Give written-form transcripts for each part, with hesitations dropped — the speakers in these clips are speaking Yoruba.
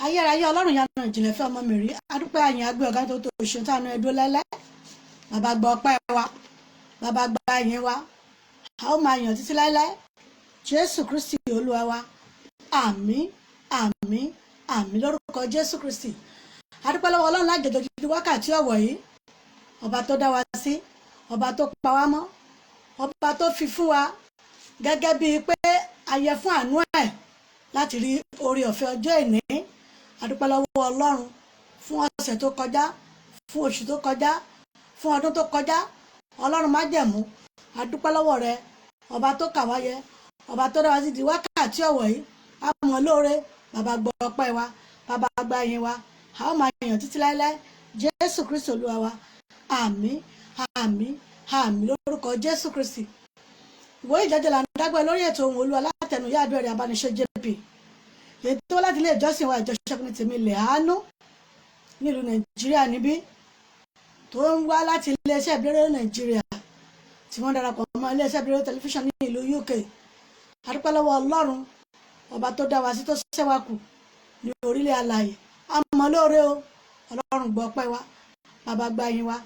ayérayé ọlọ́run yanu ìjìnlẹ̀ fẹ́ ọmọ mi rí adúpẹ́ àyìn agbé ọ̀gá tó tó ṣe tánú ẹdó lẹ́lẹ́ bàbá gba ọpẹ́ wa bàbá gba àyìn wa a ó máa yàn títí láéláé jésù kristi olúwa wa àmín àmín àmín lórúkọ jésù kristi adúpẹ́ lọ́wọ́ ọlọ́run lájọjọ gidi wákàtí ọ̀wọ̀ yìí ọba tó dá wa sí ọba tó pa wá mọ́ ọba tó fi fún wa gẹ́gẹ́ bíi pé ayẹ fún àánú ẹ̀ láti rí oore ọ̀fẹ́ ọjọ́ ìní adúpẹ́ lọ́wọ́ ọlọ́run fún ọ̀sẹ̀ tó kọjá fún oṣù tó kọjá fún ọdún tó kọjá ọlọ́run májẹ̀mú adúpẹ́ lọ́wọ́ rẹ ọba tó kà wá yẹ ọba tó dá wa sí di wákàtí ọ̀wọ̀ yìí a mọ̀ lóore bàbá gbọ́ ọpẹ́ wa bàbá gba ìyìn wa a ó máa yàn títí láéláé jésù kristi olúwa wa àmín àmín àmín lórúkọ jésù kristi ìwé ìjọjọ là ń dágbé lórí ètò ohùn olúwa látẹnu ìyá àdúrà abániṣe jp ètò láti ilé ìjọsìn wa ìjọ ṣẹ́gun tèmi ilẹ̀ àánú nílùú nàìjíríà níbí tó ń wá láti iléeṣẹ́ ìbílẹ̀ nàìjíríà tí wọ́n darapọ̀ mọ́ iléeṣẹ́ ìbílẹ̀ tẹlifíṣàn ní ìlú uk adúpẹ́ lọ́wọ́ ọlọ́run ọba tó dá wa sí tó ṣẹ́ wa kù ní orílẹ̀ alààyè àmọ́ lóore o ọlọ́run gbọ́ ọpẹ́ wa bàbá gba ìyìn wa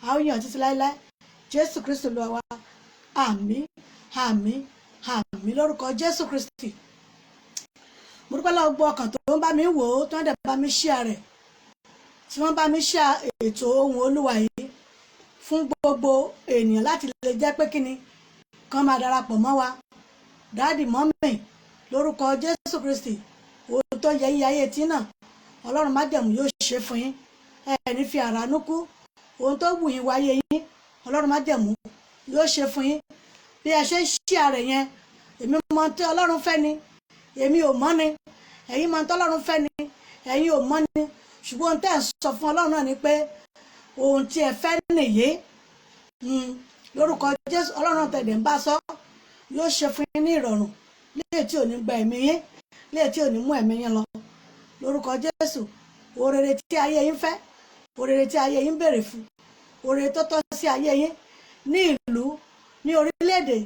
a ó yàn títí láéláé jésù kristi olúwa wa àmín àmín àmín lórúkọ jésù kristi mo dúpẹ́ lọ́wọ́ gbọ́ ọkàn tó ń bá mi wò ó tó ń dẹ̀ bá mi ṣíà rẹ̀ tí wọ́n bá mi ṣíà ètò ohùn olúwa yìí fún gbogbo ènìyàn láti lè jẹ́ pé kíni kan máa darapọ̀ mọ́ wa dáàdì mọ́mì lórúkọ jésù kristi ohun tó yẹ yíyá ayé tí náà ọlọ́run májẹ̀mú yóò ṣe fún yín ẹni fi àránú kú ohun tó wù yín wáyé yín ọlọ́run májẹ̀mú yóò ṣe fún yín bí ẹ ṣe ń ṣíà rẹ̀ yẹn èmi mọ̀ tí ọlọ́run fẹ́ ni èmi ò mọ̀ ni ẹ̀yin mọ̀ tí ọlọ́run fẹ́ ni ẹ̀yin ò mọ̀ ni ṣùgbọ́n ohun tẹ́ ẹ̀ sọ fún ọlọ́run náà ni pé ohun tí ẹ fẹ́ nìyí lórúkọ jésù ọlọ́run tẹ̀lé ń bá sọ yóò ṣe fún yín ní ìrọ̀rùn léè tí ò ní gba ẹ̀mí yín léè tí ò ní mú ẹ̀mí yín lọ lórúkọ jésù òrèrè tí ayé yín fẹ́ òrèrè tí ayé yín béèrè fún òrèrè tó tọ́ sí ayé yín ní ìlú ní orílẹ̀-èdè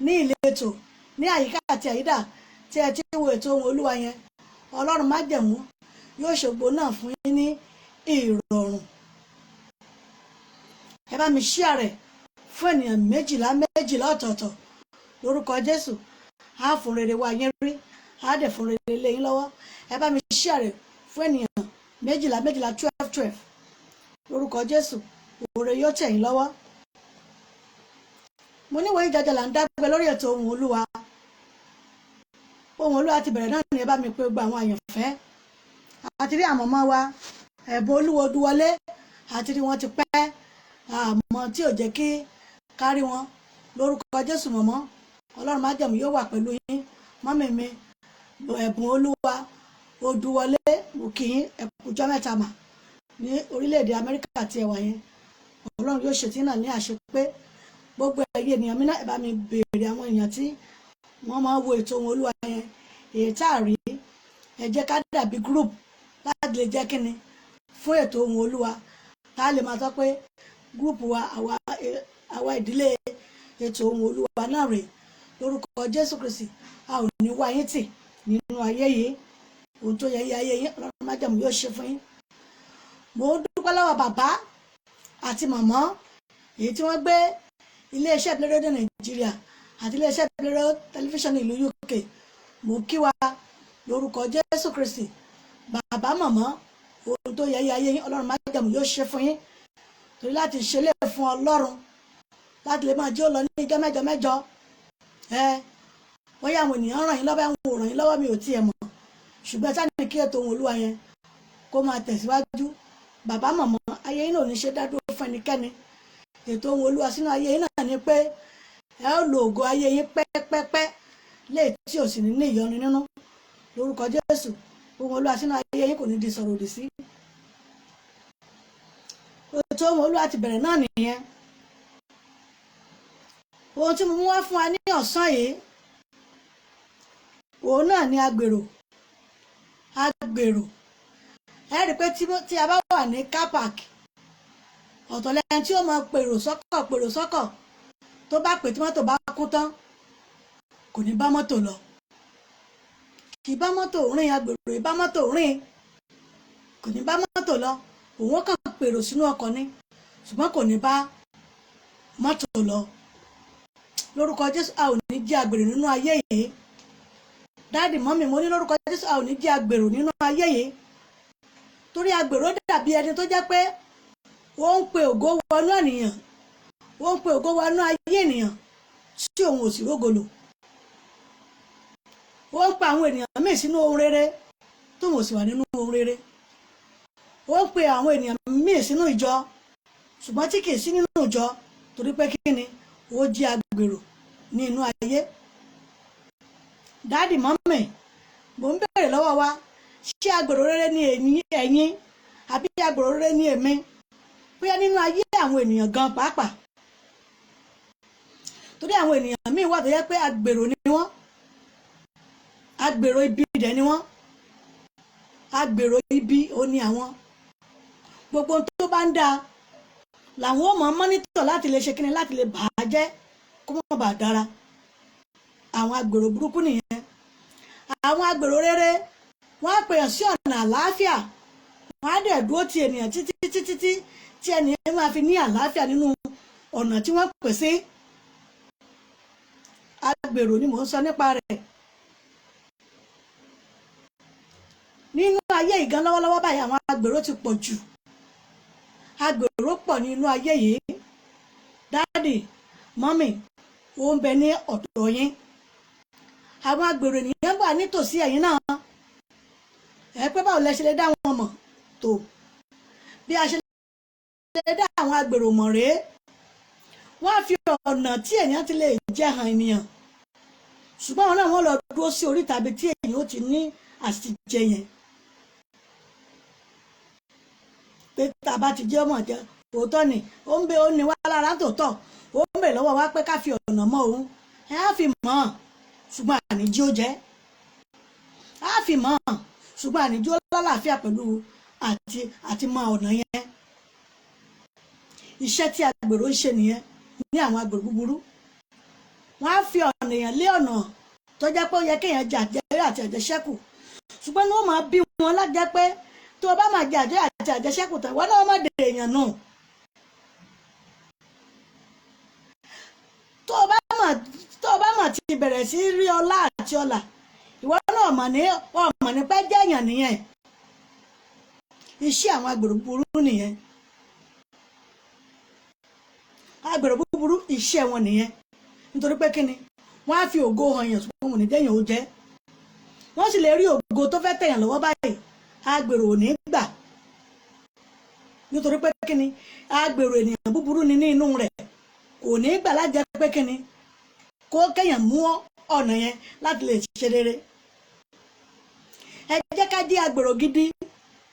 ní ìletò ní àyíká àti àyídà tí ẹ ti wo ètò ohùn olúwa yẹn ọlọ́run májẹ̀mú yóò ṣògbó náà fún yín ní ìrọ̀rùn ẹ bá mi ṣíà rẹ̀ fún ènìyàn méjìlá ọ̀tọ̀ọ̀tọ̀ lórúkọ jésù á fún rere wá yín rí á dẹ̀ fún rere lé yín lọ́wọ́ ẹ bá mi ṣíà rẹ̀ fún ènìyàn méjìlá 12 lórúkọ jésù òòrè yóò tẹ̀ yín lọ́wọ́ mo níwèé ìjọjọ là ń dágbé lórí ètò ohùn olúwa ohùn olúwa ti bẹ̀rẹ̀ náà ní ẹ bá mi pé gbogbo àwọn àyànfẹ́ àti rí àmọ̀mọ́ wa ẹ̀bùn olúwo dúwọlé àti rí wọn ti pẹ́ àmọ́ tí ò jẹ́ kí kárí wọn lórúkọ jésù mọ̀mọ́ ọlọ́run májẹ̀mú yóò wà pẹ̀lú yín mọ́mì mi ẹ̀bùn olúwa odúwọlé òkìyín ẹ̀kújọ́ mẹ́ta mà ní orílẹ̀-èdè amẹ́ríkà tí ẹ wà yẹn ọlọ́run yóò ṣètì náà ní àṣepé gbogbo ẹ̀yẹ ènìyàn mi náà ẹ bá mi béèrè àwọn èèyàn tí wọ́n máa wo ètò ohùn olúwa yẹn èyí tá a rí ẹ jẹ́ ká dàbí group láti lè jẹ́ kíni fún ètò ohùn olúwa tá a lè máa sọ pé group wa àwa ìdílé ètò ohùn olúwa náà rèé lórúkọ jésù kristi a ò ní wá yín tì nínú ayé yìí ohun tó yẹ ayé yín ọlọ́run májẹ̀mú yóò ṣe fún yín mo dúpẹ́ lọ́wọ́ bàbá àti màmá èyí tí wọ́n gbé iléeṣẹ́ ìbílẹ̀ rédíò nàìjíríà àti iléeṣẹ́ ìbílẹ̀ tẹlifíṣàn ìlú uk mo kí wa lórúkọ jésù kristi bàbá màmá ohun tó yẹ ayé yín ọlọ́run májẹ̀mú yóò ṣe fún yín torí láti ṣe lè fún ọlọ́run láti lè máa jẹ́ ó lọ ní ijọ́ mẹ́jọ wọ́n yá àwọn ènìyàn ràn yín lọ́wọ́ àwọn ò ràn yín lọ́wọ́ mi ò tiẹ̀ mọ̀ ṣùgbọ́n sáà ní kí ètò ohùn olúwa yẹn kó máa tẹ̀síwájú bàbá màmá ayé yín náà ò ní ṣe dádúró fún ẹnikẹ́ni ètò ohùn olúwa sínú ayé yín náà ni pé ẹ ó lo ògo ayé yín pẹ́pẹ́pẹ́ léè tí ò sì ní ìyọnu nínú lórúkọ jésù ohùn olúwa sínú ayé yín kò ní di sọ̀rọ̀ òdì sí ètò ohùn olúwa ti bẹ̀rẹ̀ náà nìyẹn ohun tí mo mú wá fún wa ní ọ̀sán yìí òun náà ni agbèrò ẹ rí i pé tí a bá wà ní car park ọ̀tọ̀ lẹ́yìn tí ó mọ pèrò sọ́kọ̀ tó bá pè tí mọ́tò bá kún tán kò ní bá mọ́tò lọ kì í bá mọ́tò rìn agbèrò ìbá mọ́tò rìn kò ní bá mọ́tò lọ, òun kàn pèrò sínú ọkọ̀ ni, ṣùgbọ́n kò ní bá mọ́tò lọ. Lórúkọ Jésù, a ò ní jẹ́ àgbèrè nínú ayé yìí. Dáàdì mọ́mì, mo ní lórúkọ Jésù, a ò ní jẹ́ àgbèrò nínú ayé yìí. Torí àgbèrò dàbí ẹni tó jẹ́ pé ó ń pe ògo wọnú ènìyàn, ó ń pe ògo wọnú ayé ènìyàn tí òun ò sì rógolo. Ó ń pa àwọn ènìyàn míì sínú ohun rere tóun ò sì wà nínú ohun rere. Ó ń pe àwọn ènìyàn míì sínú ìjọ ṣùgbọ́n tí kì í sí nínú ìjọ, torí pé kí ni ó jẹ́ àgbèrò ní inú ayé. Dáàdì mọ́mì, mò ń bẹ̀rẹ̀ lọ́wọ́ wa, ṣé àgbèrò rere ni ẹ̀yin àbí àgbèrò rere ni èmi? Bóyá nínú ayé àwọn ènìyàn gan pàápàá. Torí àwọn ènìyàn míì wà tó yẹ pé àgbèrò ni wọ́n, àgbèrò ibi dẹ̀ ni wọ́n, àgbèrò ibi ó ní àwọn. Gbogbo tó bá ń dáa làwọn ò mọ̀ mọ́nítọ̀ láti lè ṣe kíni, láti lè bà á jẹ́ kó má bàa dára. Àwọn àgbèrò burúkú nìyẹn. Àwọn àgbèrò rere wọ́n á pèèyàn sí ọ̀nà àlàáfíà, wọ́n á dẹ̀ dúró ti ènìyàn títí tí ènìyàn máa fi ní àlàáfíà nínú ọ̀nà tí wọ́n pè sí. Àgbèrò ni mò ń sọ nípa rẹ̀. Nínú ayé ìgan lọ́wọ́lọ́wọ́ báyìí àwọn àgbèrò ti pọ̀ jù. Àgbèrò pọ̀ ní inú ayé yìí. Dáàdì mọ́mì, ó ń bẹ ní ọ̀dọ̀ yín. Àwọn àgbèrò ènìyàn wà nítòsí ẹ̀yin náà. Ẹ pé báwo lẹ ṣe lè dá wọn mọ̀ tó? Bí a ṣe lè dá àwọn àgbèrò mọ̀ rèé, wọ́n á fi ọ̀nà tí èèyàn ti lè jẹ́ hàn ènìyàn, ṣùgbọ́n àwọn náà wọ́n lọ dúró sí orí tàbí tí èèyàn ó ti ní àṣìjẹ yẹn. Pé tá a bá ti jẹ́ ọmọ jẹ́ òótọ́ ni ó ń bẹ ó ní wá lára tòótọ́, ó ń bẹ lọ́wọ́ wa pé ká fi ọ̀nà mọ́ òun, ẹ á fi mọ̀ ọ́n ṣùgbọ́n àníjí ó jẹ́, á fi mọ̀ ọ́n ṣùgbọ́n àníjí ó lálàáfíà pẹ̀lú àti mọ ọ̀nà yẹn. Iṣẹ́ tí àgbèrò ń ṣe nìyẹn ní àwọn àgbèrò búburú. Wọ́n á fi ọ̀nà èèyàn lé ọ̀nà tó jẹ́ pé ó yẹ kéèyàn jẹ àjẹyó àti àjẹṣẹ́kù, ṣùgbọ́n ní wọ́n máa bí wọn láti jẹ́ pé tó o bá máa jẹ àjẹyó àti àjẹṣẹ́kù tán ìwọ náà má dè èèyàn nù. Tó o bá mà ti bẹ̀rẹ̀ sí rí ọlá àti ọlà, ìwọ náà mọ̀ ní pẹ́ jẹ́ èèyàn nìyẹn. Iṣẹ́ àwọn àgbèrò búburú nìyẹn. Àgbèrò búburú iṣẹ́ wọn nìyẹn. Nítorí pé kíni wọ́n á fi ògo hàn yàn ṣùgbọ́n wọn ò ní jẹ́yàn ó jẹ́. Wọ́n sì lè rí ògo tó fẹ́ tẹ̀yàn lọ́wọ́ báyìí, àgbèrò ò ní gbà. Nítorí pé kíni àgbèrò ènìyàn búburú ni ní inú rẹ̀, kò ní gbà láti jẹ́ pé kíni kó kẹ́yàn mú ọ̀nà yẹn láti lè ṣe rere. Ẹ jẹ́ ká jẹ́ àgbèrò gidi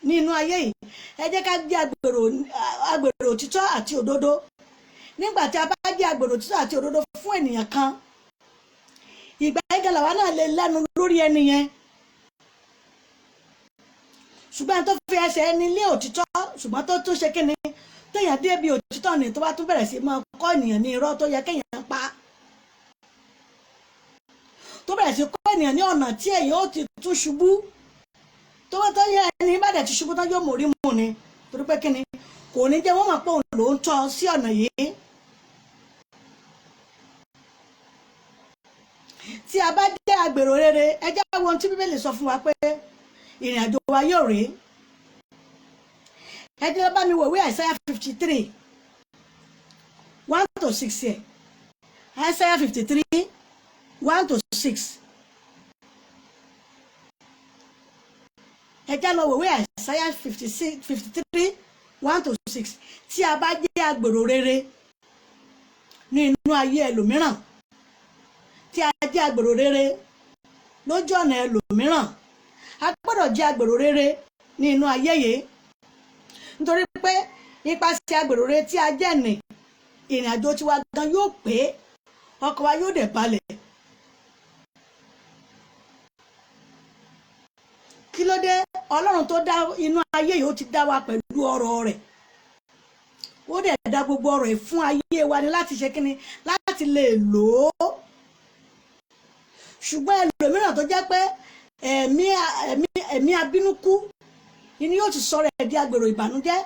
ní inú ayé yìí. Ẹ jẹ́ ká jẹ́ àgbèrò òtítọ́ àti òdodo. Nígbà tí a bá jẹ́ àgbèrò òtítọ́ àti òdodo fún ènìyàn kan, ìgbà yẹn làwa náà lè lẹ́nu lórí ẹni yẹn. Ṣùgbọ́n tó fi ẹsẹ̀ ẹni lé òtítọ́, ṣùgbọ́n tó tún ṣe kíni téèyàn dé bí òtítọ́ ni tó bá tún bẹ̀rẹ̀ sí máa kọ́ ènìyàn ní irọ́ tó yẹ kéèyàn pa, tó bẹ̀rẹ̀ sí kọ́ ènìyàn ní ọ̀nà tí èèyàn ó ti tún ṣubú, tó bá tó yẹ ẹni bá dẹ̀ ti ṣubú tán yóò mórí mú ni, torí pé kíni kò ní jẹ́ wọ́n mọ̀ pé òun ló ń tọ́ sí ọ̀nà yìí. Tí a bá jẹ́ àgbèrò rere, ẹ jẹ́ wo ohun tí Bíbélì sọ fún wa pé ìrìn àjò wa yóò rèé. Ẹ jẹ́ bá mi wò ìwé Isaiah 53 1-6 yẹn. Isaiah 53 1-6. Ẹ jẹ́ lọ wò ìwé Isaiah 53 1-6. Tí a bá jẹ́ àgbèrò rere ní inú ayé ẹlòmíràn, tí a jẹ́ àgbèrò rere lójú ọ̀nà ẹlòmíràn, a gbọ́dọ̀ jẹ́ àgbèrò rere ní inú ayé yìí. Nítorí pé nípasẹ̀ àgbèrò rere tí a jẹ́ ní ìrìn àjò tiwa gan yóò pé, ọkàn wa yóò dẹ̀ balẹ̀. Kí ló dé? Ọlọ́run tó dá inú ayé yìí ó ti dá wa pẹ̀lú ọrọ̀ rẹ̀. Ó dẹ̀ dá gbogbo ọrọ̀ ẹ̀ fún ayé wa ni láti ṣe kíni, láti lè lò ó. Ṣùgbọ́n ẹlòmíràn tó jẹ́ pé ẹ̀mí abínúkú ni yóò ti sọ̀rọ̀ ẹ̀ di agbèrò ìbànújẹ́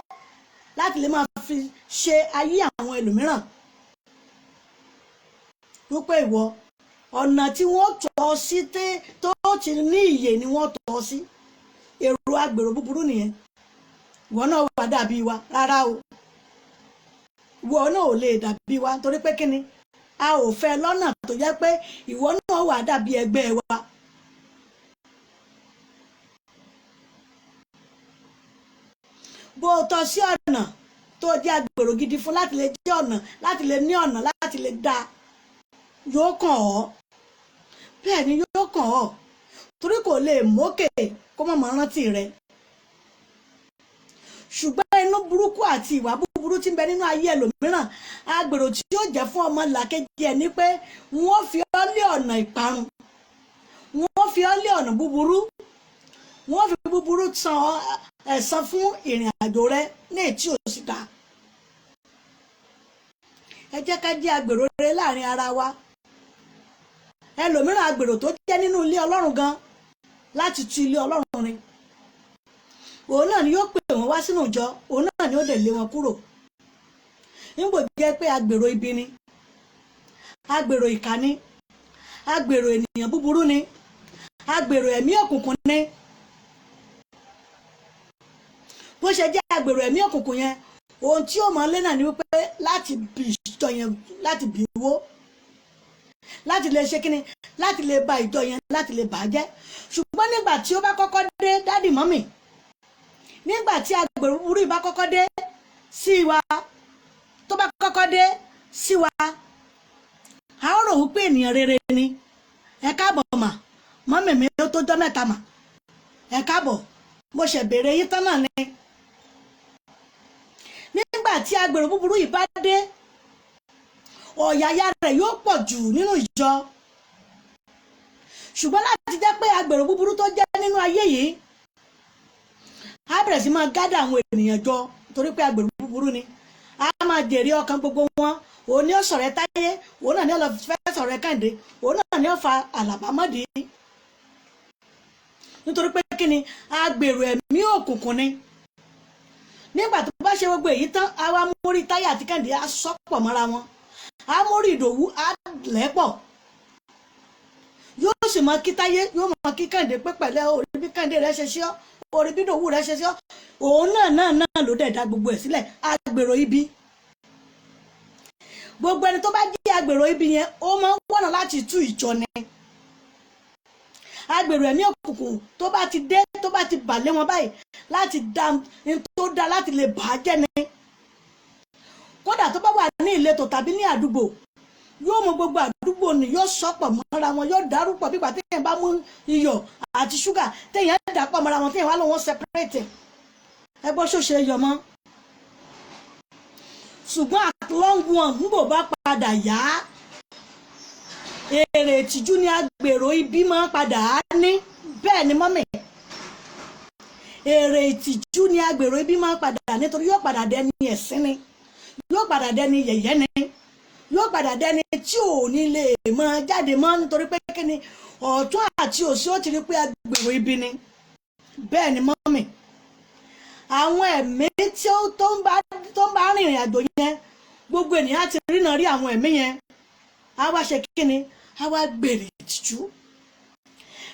láti lè máa fi ṣe ayé àwọn ẹlòmíràn. wípé ìwọ ọ̀nà tí wọ́n tọ́ sí tó ti ní ìyè ni wọ́n tọ́ sí. èrò agbèrò búburú nìyẹn. ìwọ náà wà dàbí wa rárá o. ìwọ náà ò lè dàbí wa torí pé kíni a ò fẹ́ lọ́nà tó jẹ́ pé ìwọ náà wà dàbí ẹgbẹ́ wa. bó o tọ́ sí ọ̀nà tó jẹ́ agbèrò gidi fún láti lè jẹ́ ọ̀nà láti lè ní ọ̀nà láti lè dá yóò kàn ọ́. bẹ́ẹ̀ ni yóò kàn ọ́ torí kò lè mókè kó má máa rántí rẹ. ṣùgbọ́n inú burúkú àti ìwà búburú tí ń bẹ nínú ayé ẹlòmíràn agbèrò tí yóò jẹ́ fún ọmọ làkejì ẹ̀ ní pé wọ́n fi ọ́ lé ọ̀nà ìparun, wọ́n fi ọ́ lé ọ̀nà búburú, wọ́n fi búburú san ẹ̀san fún ìrìn àjò rẹ ní ètí òsì dá. ẹ jẹ́ ká jẹ́ agbèrò rere láàrin ara wa. ẹlòmíràn agbèrò tó jẹ́ nínú ilé Ọlọ́run gan láti tu ilé Ọlọ́run rin. òun náà ni yóò pè wọ́n wá sínú ìjọ, òun náà ni ó dẹ̀ lé wọn kúrò. nígbò jẹ́ pé agbèrò ibi ni, agbèrò ìkà ni, agbèrò ènìyàn búburú ni, agbèrò ẹ̀mí òkùnkùn ni. bó ṣe jẹ́ agbèrò ẹ̀mí òkùnkùn yẹn, ohun tí ó mọ̀ lé náà ni wípé láti bì ìjọ yẹn, láti bì wó, láti lè ṣe kíni, láti lè ba ìjọ yẹn, láti lè bàjẹ́. ṣùgbọ́n nígbà tí ó bá kọ́kọ́ dé dádì mọ́mì, nígbà tí agbèrò búburú bá kọ́kọ́ dé sí wa, tó bá kọ́kọ́ dé sí wa, a ó rò wípé ènìyàn rere ni. ẹ káàbọ̀ mà, mọ́mì mi ó tó jọ́ mẹ́ta mà, ẹ káàbọ̀, mo ṣẹ̀ bèrè yín tán náà ni. nígbà tí agbèrò búburú yìí bá dé, ọ̀yàyà rẹ̀ yóò pọ̀ jù nínú ìjọ. ṣùgbọ́n láti jẹ́ pé agbèrò búburú tó jẹ́ nínú ayé yìí á bẹ̀rẹ̀ sí máa gádà àwọn ènìyàn jọ torí pé agbèrò búburú ni. a máa jèrè ọkàn gbogbo wọn. òun ni ó ṣọ̀rẹ́ Táyé, òun náà ni ó lọ fẹ́ ṣọ̀rẹ́ Kẹ́hìndé, òun náà ni ó fa àlàbámọ́dì. nítorí pé kí ni agbèrò ẹ̀mí òkùnkùn ni. nígbà tó bá ṣe gbogbo èyí tán, a wá mórí Táyé àti Kẹ́hìndé á sọ́pọ̀ mọ́ra wọn, á mórí Ìdòwú á lẹ́pọ̀. yóò sì mọ kí Táyé, yóò mọ kí Kẹ́hìndé pé pẹ̀lẹ́, orí bí Kẹ́hìndé rẹ ṣe ṣe ọ́, orí bí Ìdòwú rẹ ṣe ṣe ọ́. òun náà ló dẹ̀ dá gbogbo ẹ̀ sílẹ̀. agbèrò ibi, gbogbo ẹni tó bá jí agbèrò ibi yẹn, ó máa ń wọ̀nà láti tú ìjọ ni. agbèrò ẹ̀mí òkùnkùn tó bá ti dé, tó bá ti bà lé wọn báyìí, láti dá tó dá láti lè bà á jẹ́ ni. kódà tó bá wà ní ìletò tàbí ní àdúgbò, yóò mú gbogbo àdúgbò ni, yóò sọpọ̀ mọ́ra wọn, yóò dárúpọ̀ bí ìgbà téèyàn bá mú iyọ̀ àti ṣúgà téèyàn dàpọ̀ mọ́ra wọn, téèyàn wá lọ́wọ́ separate. ẹ gbọ́ ṣó ṣe yọ mọ́. ṣùgbọ́n at long run nígbò bá padà yá, èrè ìtìjú ni agbèrò ibi máa padà á ní. bẹ́ẹ̀ ni mọ́mì, èrè ìtìjú ni agbèrò ibi máa padà, nítorí yóò padà dẹni ẹ̀sín ni, yóò padà dẹni yẹ̀yẹ́ ni, yóò padà dẹni tí ò ní lè mọ jáde mọ́, nítorí pé kí ni ọ̀tún àti òsì ó ti rí pé agbèrò ibi ni. bẹ́ẹ̀ ni mọ́mì, àwọn ẹ̀mí tí tó ń bá rìnrìn àjò yẹn, gbogbo ènìyàn á ti rìnà rí àwọn ẹ̀mí yẹn, á wá ṣe kí ni, á wá gbèrè ìtìjú.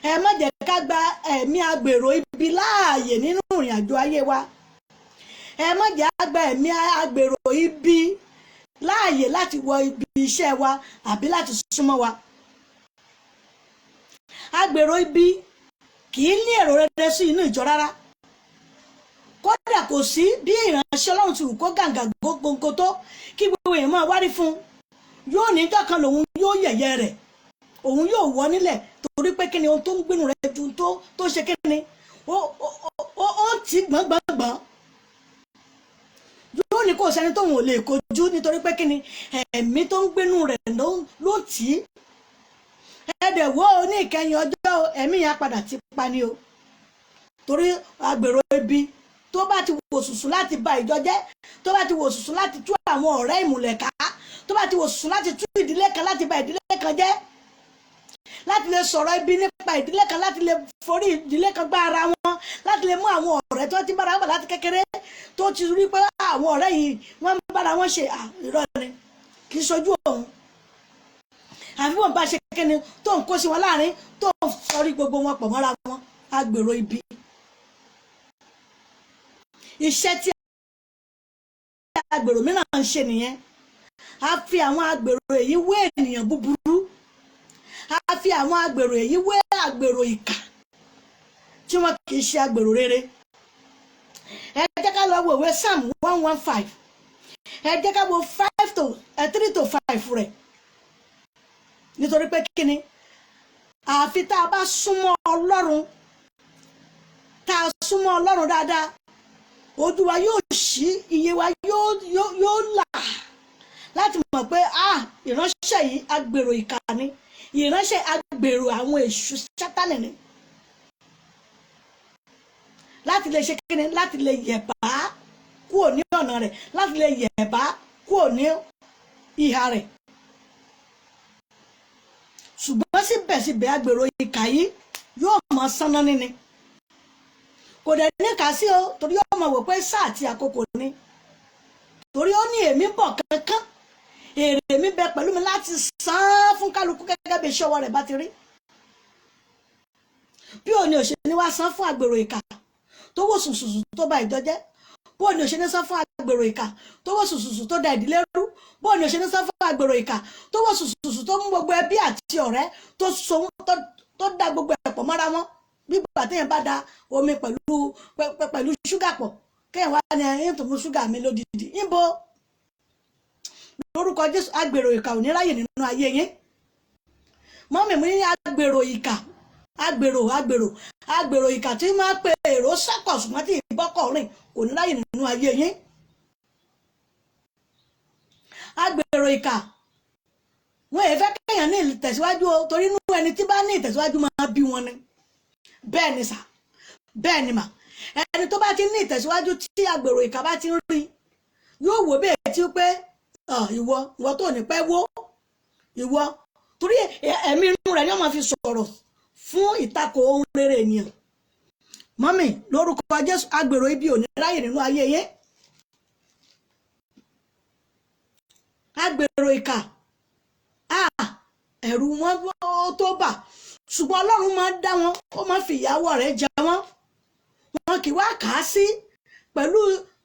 ẹ má jẹ́ ká gba ẹ̀mí agbèrò ibi láàyè nínú ìrìn àjò ayé wa. ẹ má jẹ́ ká gba ẹ̀mí agbèrò ibi láàyè láti wọ ibi iṣẹ́ wa àbí láti súnmọ́ wa. agbèrò ibi kì í ní èrò rere sí inú ìjọ rárá. kódà kò sí bí ìránṣẹ́ Ọlọ́run ti wù kó gàǹgà gbogbo tó kí gbogbo èèyàn máa wárí fún un, yóò ní ìjọ kan lòun yóò yẹ̀yẹ́ rẹ̀, òun yóò wọ́ nílẹ̀ torí pé kí ni ohun tó ń gbénu rẹ̀ ju tó ṣe kí ni ó ti gbọ̀ngbọ̀ngbọ̀n. yóò ní kò sẹ́ni tóun ò lè kojú, nítorí pé kí ni ẹ̀mí tó ń gbénu rẹ̀ ló tì í. ẹ̀ẹ́dẹ̀ wo ní ìkẹyìn ọjọ́ ẹ̀mí yẹn padà ti pa ni o, torí agbèrò ibi tó bá ti wò sùsù láti ba ìjọ jẹ́, tó bá ti wò sùsù láti tú àwọn ọ̀rẹ́ ìmùlẹ̀ ká, tó bá ti wò sùsù láti tú ìdílé kan láti ba ìdílé kan jẹ́, láti lè sọ̀rọ̀ ibi nípa ìdílé kan, láti lè forí ìdílé kan gbá ara wọn, láti lè mú àwọn ọ̀rẹ́ tó ti bára wọn láti kékeré tó ti rí pé àwọn ọ̀rẹ́ yìí wọ́n ń bára wọn ṣe irọ́ ni kì í ṣojú òun, àfi wọn bá ṣe kékeré tó ń kó sí wọn láàrin tó ń sọrí gbogbo wọn pọ̀ mọ́ra wọn, agbèrò ibi. Iṣẹ́ tí agbèrò mìíràn ń ṣe nìyẹn. A fi àwọn agbèrò èyí wé ènìyàn búburú, a fi àwọn agbèrò èyí wé agbèrò ìkà tí wọn kì í ṣe agbèrò rere. Ẹ jẹ́ ká lọ wo ìwé Psalm 115, ẹ jẹ́ ká wo 3 to 5 rẹ̀, nítorí pé kí ni àfi tá a bá súnmọ́ Ọlọ́run, tá a súnmọ́ Ọlọ́run dáadáa, ojú wa yóò ṣí, iye wa yóò là láti mọ̀ pé ìránṣẹ́ yìí agbèrò ìkà ni, ìránṣẹ́ agbèrò àwọn èṣù Sátánì ni, láti lè ṣe kíni, láti lè yẹ̀bá kúrò ní ọ̀nà rẹ̀, láti lè yẹ̀bá kúrò ní ìhà rẹ̀. Ṣùgbọ́n síbẹ̀síbẹ̀ agbèrò ìkà yìí yóò mọ sánná níní, kò dẹ̀ ní kà sí o, torí ó mọ̀ wò pé sáà àti àkókò ni, torí ó ní èmi bọ̀ kankan, èrè mi bẹ pẹ̀lú mi láti san fún kálukú gẹ́gẹ́ bí iṣẹ́ ọwọ́ rẹ̀ bá ti rí. Bí òní òṣèlú ni wá san fún agbèrò ìkà tó wò sùsùsù tó bà ìjọ jẹ́, bó òní òṣèlú san fún agbèrò ìkà tó wò sùsùsù tó da ìdílé rú, bó òní òṣèlú san fún agbèrò ìkà tó wò sùsùsù tó mú gbogbo ẹbí àti ọ̀rẹ́ tó da gbogbo ẹ̀pọ̀ mọ́ra wọn, bí gbogbo àtẹ̀yìn bá da omi pẹ̀lú ṣúgà pọ̀, kéèyàn wá ní ẹ̀yìn tó mú ṣúgà mi lódìdí. Níbo lórúkọ Jésù agbèrò ìkà ò ní ráyè nínú ayé yín. Mọ́mì mú ní agbèrò ìkà, agbèrò ìkà tí máa pe èrò sọ́kọ̀ ṣùgbọ́n tí ìbọ́kọ̀ rìn kò ní ráyè nínú ayé yín. Agbèrò ìkà wọn èèfẹ́ kéèyàn ní ìtẹ̀síwájú o, torí inú ẹni tí bá ní ìtẹ̀síwájú máa bí wọn ni. Bẹ́ẹ̀ ni sà, bẹ́ẹ̀ ni mà, ẹni tó bá ti ní ìtẹ̀síwájú tí agbèrò ìkà bá ti ń rí yóò wò bẹ́ẹ̀ tí ó pé ìwọ tó ní pẹ́ wó ìwọ, torí ẹ̀mí inú rẹ̀ ni wọ́n máa fi sọ̀rọ̀ fún ìtakò ohun rere ènìyàn. Mọ́mì lórúkọ Jésù agbèrò ibi ò ní ráyè nínú ayé yẹn. Agbèrò ìkà ẹ̀rù wọn tó bà, ṣùgbọ́n Ọlọ́run máa ń dá wọn, ó máa ń fi ìyàwó rẹ̀ jẹ wọ́n, wọn kì í wá kà á sí pẹ̀lú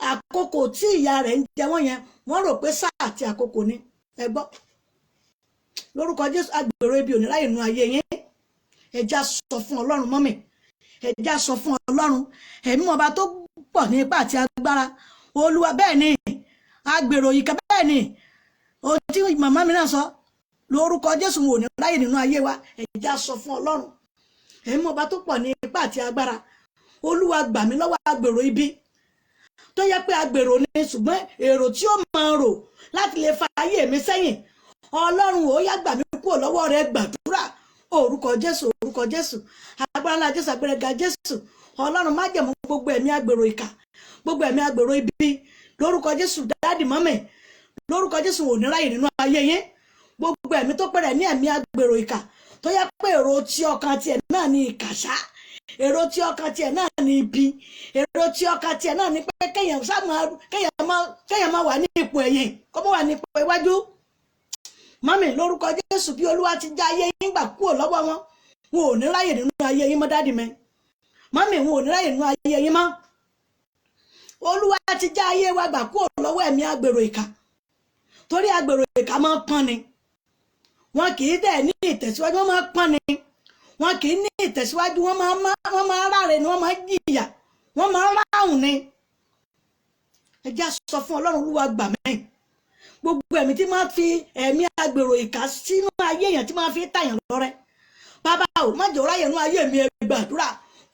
àkókò tí ìyà rẹ̀ ń jẹ wọ́n yẹn, wọ́n rò pé sáà àti àkókò ni. Ẹ gbọ́ lórúkọ Jésù agbèrò ibi ò ní ráyè nínú ayé yẹn. Ẹ já sọ fún Ọlọ́run mọ́mì, ẹ já sọ fún Ọlọ́run, ẹ̀mí ọba tó pọ̀ ní ipá àti agbára, Olúwa bẹ́ẹ̀ ni agbèrò ìkà, bẹ́ẹ̀ ni ohun tí màmá mi náà sọ, lórúkọ Jésù wò ní ráyè nínú ayé wa. Ẹ já sọ fún Ọlọ́run, ẹ̀mí ọba tó pọ̀ ní ipá àti agbára, Olúwa gbà mí lọ́wọ́ agbèrò ibi tó yẹ pé agbèrò ni, ṣùgbọ́n èrò tí ó máa rò láti lè fa ayé mi sẹ́yìn, Ọlọ́run ó yá gbà mí kúrò lọ́wọ́ rẹ̀. Gbàdúrà orúkọ Jésù, orúkọ Jésù, agbára ńlá Jésù, agbẹ́rẹ́ga Jésù. Ọlọ́run má jẹ̀mú gbogbo ẹ̀mí agbèrò ìkà, gbogbo ẹ̀mí agbèrò ibi lórúkọ Jésù. Dáàdì mọ́mì lórúkọ Jésù wò ní ráyè nínú ayé yẹn. Gbogbo ẹ̀mí tó pẹ̀rẹ̀ ní ẹ̀mí agbèrò ìkà tó yẹ pé èrò tí ọkàn tiẹ̀ náà ní ìkàṣá, èrò tí ọkàn tiẹ̀ náà ní ibi, èrò tí ọkàn tiẹ̀ náà ní pé kéèyàn máa wà ní ipò ẹ̀yìn kó má wà ní ipò iwájú. Mọ́mì lórúkọ Jésù bí Olúwa ti já ayé yín gbà kúrò lọ́wọ́ wọn, wọn ò ní ráyè nínú ayé yín mọ́. Dáàdì mi mọ́mì wọn ò ní ráyè nínú ayé yín mọ́. Olúwa ti já ayé wa gbà kúrò lọ́wọ́ ẹ̀mí agbèrò ìkà, torí agbèrò ìkà máa ń pọ́n ni, wọn kì í dẹ̀ ní ìtẹ̀síwájú, wọ́n máa ń pọ́n ni, wọn kì í ní ìtẹ̀síwájú, wọ́n máa ń ráre ni, wọ́n máa ń jìyà, wọ́n máa ń ráhùn ni. Ẹ já sọ fún Ọlọ́run, Olúwa gbà mí gbogbo ẹ̀mí tí máa fi ẹ̀mí agbèrò ìkà sínú ayé èèyàn tí máa fi tàyàn lọ́rẹ. Bàbá ò má jẹ́ ráyè nínú ayé mi. Ẹ gbàdúrà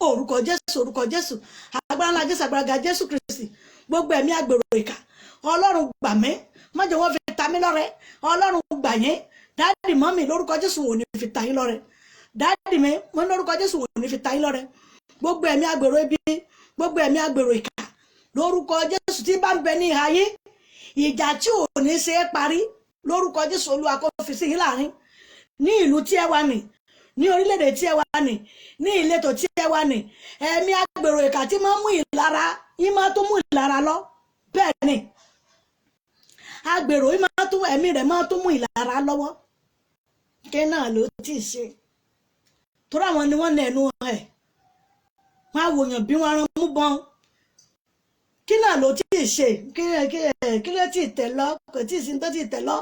orúkọ Jésù, orúkọ Jésù, agbára ńlá Jésù, agbára Jésù Kristi. Gbogbo ẹ̀mí agbèrò ìkà Ọlọ́run gbà mí, má jẹ́ wọ́n fi ta mí lọ́rẹ. Ọlọ́run gbà yín. Dáàdì mọ́mì lórúkọ Jésù wò ní fi ta yín lọ́rẹ. Dáàdì mi mo lórúkọ Jésù wò ní fi ta yín lọ́rẹ. Gbogbo ẹ̀mí agbèrò ibi, gbogbo ẹ̀mí agbèrò ìkà lórúkọ Jésù tí bá ń bẹ ní ìhà yín, ìjà tí ò ní ṣe é parí lórúkọ Jésù, Olúwa kó fi sí yín láàrin ní ìlú tí ẹ wà ní, ní orílẹ̀-èdè tí ẹ wà ní ìletò tí ẹ wà ẹ̀mí agbèrò ìkà tí máa ń mú ìlara yín máa tún mú ìlara lọ bẹ́ẹ̀ ni agbèrò yín máa tún ẹ̀mí rẹ̀ máa tún mú ìlara lọ́wọ́ kí náà ló ti ṣe torí àwọn ni wọ́n nà ẹnu ẹ̀ wọ́n á wòyàn bí wọ́n rán mú bọ́n kí náà ló ti ṣe kí ló ti tẹ̀ lọ kò tí ì sí tó ti tẹ̀ lọ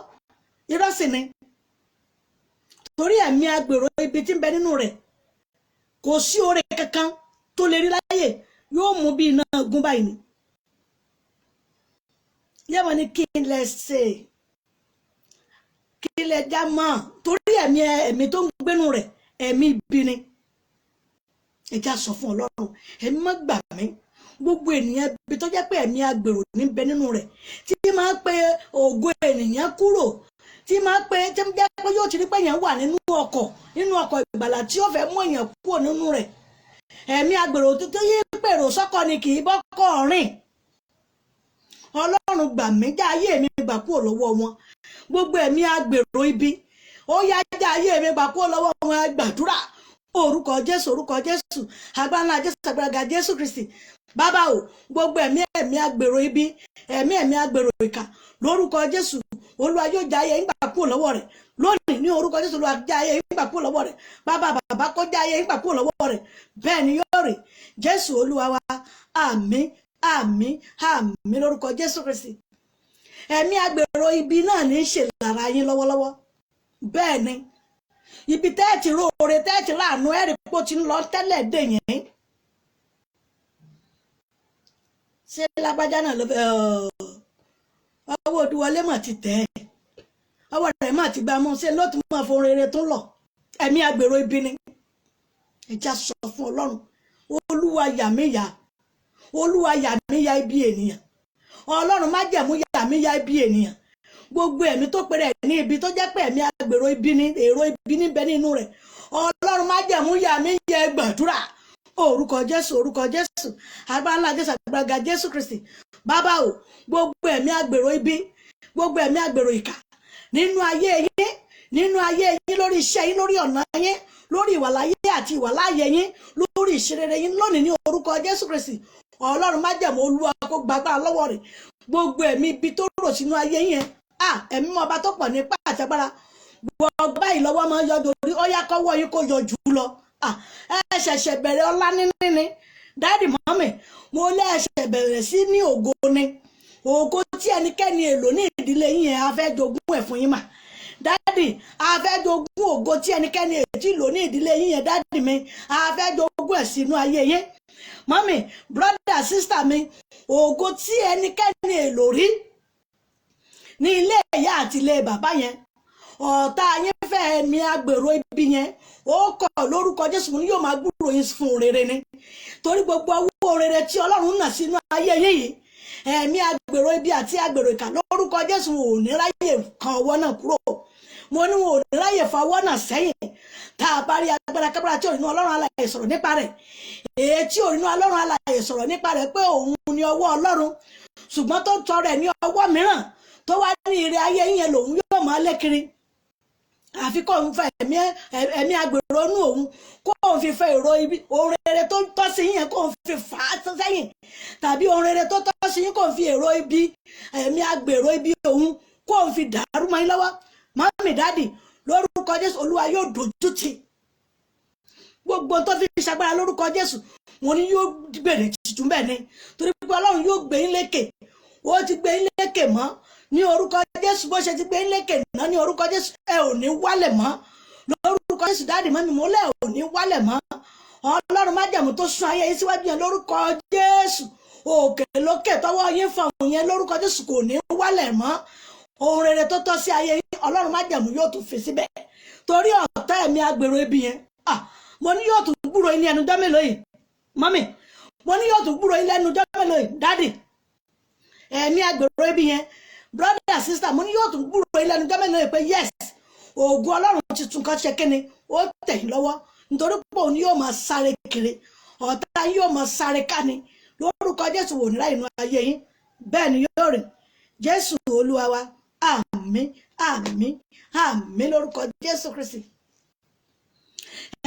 irọ́ sì ni torí ẹ̀mí agbèrò ibi tí ń bẹ nínú rẹ̀ kò sí oore kankan tó lè rí láyè yóò mú bí iná gún báyìí ni yẹ́wọ̀n ni kí n lè ṣe kí lè já mọ́ torí ẹ̀mí tó ń gbénu rẹ̀ ẹ̀mí ibi ni ẹja sọ fún Ọlọ́run ẹ̀mí má gbà mí gbogbo ènìyàn ibi tó jẹ́ pé ẹ̀mí agbèrò ní bẹ nínú rẹ̀ tí máa ń pe ògo ènìyàn kúrò tí máa ń pe tí ń jẹ́ pé yóò ti rí pé èèyàn wà nínú ọkọ̀ ìgbàlà tí ó fẹ́ mú èèyàn kúrò nínú rẹ̀ ẹ̀mí agbèrò tó yí pèrò sọ́kọ ni kì í bọ́kọ̀ rìn Ọlọ́run gbà mí já ayé mi gbà kúrò lọ́wọ́ wọn gbogbo ẹ̀mí agbèrò ibi ó yá já ayé mi gbà kúrò lọ́wọ́ wọn gbàdúrà orúkọ Jésù agbára Jésù agbára Jésù Kristi bàbá o gbogbo ẹ̀mí agbèrò ibi ẹ̀mí agbèrò ìkà lórúkọ Jésù Olúwa yóò já ayé yín gbà kúrò lọ́wọ́ rẹ̀ lónìí ní orúkọ Jésù Olúwa já ayé yín gbà kúrò lọ́wọ́ rẹ̀ bàbá kó já ayé yín gbà kúrò lọ́wọ́ rẹ̀ bẹ́ẹ̀ ni yóò rí Jésù Olúwa wa àmín àmín àmín lórúkọ Jésù Kristi ẹ̀mí agbèrò ibi náà ní í ṣe lára yín lọ́wọ́lọ́wọ́ bẹ́ẹ̀ ni ibi tẹ́ẹ̀tì róore tẹ́ẹ̀tì láàánú ẹ̀rí pò ti ń lọ tẹ́lẹ̀ dè yẹn ṣé lágbájá náà ló fẹ́ ọwọ́ Odúwọlé mà ti tẹ̀ ẹ́ ọwọ́ rẹ̀ mà ti gbà mú ṣe ló tún máa fọ rere tó lọ ẹ̀mí agbèrò ibi ni ẹja sọ fún Ọlọ́run Olúwa yà mí yà Olúwa yà mí yà ibi ènìyàn Ọlọ́run má jẹ̀mú yà mí yà ibi ènìyàn gbogbo ẹ̀mí tó pèrè ní ibi tó jẹ́ pé ẹ̀mí agbèrò ibi ni èrò ibi níbẹ̀ nínú rẹ̀ Ọlọ́run má jẹ̀mú yà mí yà gbàdúrà orúkọ Jésù agbára Jésù agbára Jésù Kristi bàbá o gbogbo ẹ̀mí agbèrò ibi gbogbo ẹ̀mí agbèrò ìkà nínú ayé yín lórí iṣẹ́ yín lórí ọ̀nà yín lórí ìwàláyé àti ìwàláyé yín lórí ìṣerere yín lónìí ní orúkọ Jésù Kristi Ọlọ́run má jẹ̀mú Olúwa kó gbàgbára lọ́wọ́ rẹ̀ gbogbo ẹ̀mí ibi tó rò sínú ayé yẹn ẹ̀mí mọ́ ọba tó pọ̀ ní ipá àti agbára gbogbo báyìí lọ́wọ́ máa ń yọ dorí ó yá kọ́wọ́ yín kó yọ jù ú lọ ẹ ṣẹ̀ṣẹ̀ bẹ̀rẹ̀ ọlá níní ni dáàdì mọ́mì mo lẹ́ ẹ̀ṣẹ̀ bẹ̀rẹ̀ sí ní ògo ni ògo tí ẹnikẹ́ni èlò ní ìdílé yín yẹn a fẹ́ jogún ẹ̀ fún yín mà dáàdì a fẹ́ jogún ògo tí ẹnikẹ́ni ètí lò ní ìdílé yín yẹn dáàdì mi a fẹ́ jogún ẹ̀ sínú ayé yín mọ́mì brother sister mi ògo tí ẹnikẹ́ni èlò rí ní ilé ìyá àti ilé bàbá yẹn ọ̀tá yín fẹ́ ẹ̀mí agbèrò ibi yẹn ó kọ̀ lórúkọ Jésù ní yóò máa gbúrò yín fún rere ni torí gbogbo owó rere tí Ọlọ́run nà sínú ayé yín yìí ẹ̀mí agbèrò ibi àti agbèrò ìkà lórúkọ Jésù ò ní ráyè kan ọwọ́ náà kúrò mo ní wọn ò ní ráyè fa ọwọ́ náà sẹ́yìn tá a bá rí agbára kábàrà tí ò nínú Ọlọ́run alààyè sọ̀rọ̀ nípa rẹ̀ èyí tí ò nínú Ọlọ́run alààyè sọ̀rọ̀ nípa rẹ̀ pé òun ni ọwọ́ Ọlọ́run ṣùgbọ́n tó tọrọ ẹ̀ ní ọwọ́ mìíràn tó wá ní ire ayé yẹn lòun yóò máa lé kiri àfi kó òun fẹ́ ẹ̀mí agbèrò inú òun kó òun fi fẹ́ èrò ibi ohun rere tó tọ́ sí yẹn kó òun fi fà á sẹ́yìn tàbí ohun rere tó tọ́ sí yín kó òun fi èrò ibi ẹ̀mí agbèrò ibi òun kó òun fi dàrú mọ́ yín lọ́wọ́ mọ́mì dáàdì lórúkọ Jésù Olúwa yóò dojú tì gbogbo tó fi ṣagbára lórúkọ Jésù wọn ni yóò bẹ̀rẹ̀ tuntun bẹ́ẹ̀ ni torí pé Ọlọ́run yóò gbé yín lékè ó ti gbé yín lékè mọ́ ní orúkọ Jésù bó ṣe ti gbé yín lékè náà ní orúkọ Jésù ẹ ò ní wálẹ̀ mọ́ lórúkọ Jésù dáàdì mọ́mì mo lẹ́ ò ní wálẹ̀ mọ́ Ọlọ́run májẹ̀mú tó sún ayé yín síwájú yẹn lórúkọ Jésù òkè lókè tọwọ́ yín fọ̀hún yẹn lórúkọ Jésù kò ní wálẹ̀ mọ́ ohun rere tó tọ́ sí ayé yín Ọlọ́run májẹ̀mú yóò tún fi síbẹ̀ torí ọ̀tá ẹ̀mí agbèrò ibi yẹn mo ní yóò tún gbúrò yín ní ẹnu jọ́ mélòó yìí mọ́mì mo ní yóò tún gbúrò yín lẹ́nu jọ́ mélòó yìí dáàdì ẹ̀mí agbèrò ibi yẹn brother sister mo ní yóò tún gbúrò yín lẹ́nu jọ́ mélòó yìí pé yes ògo Ọlọ́run ti tún kan ṣe kíni ó tẹ̀ yín lọ́wọ́ nítorí pé òun yóò máa sáré kiri ọ̀tá yín yóò máa sáré káni lórúkọ Jésù wò ní láì inú ayé yín bẹ́ẹ̀ ni yóò rìn Jésù Olúwa wa àmín àmín àmín lórúkọ Jésù Kristi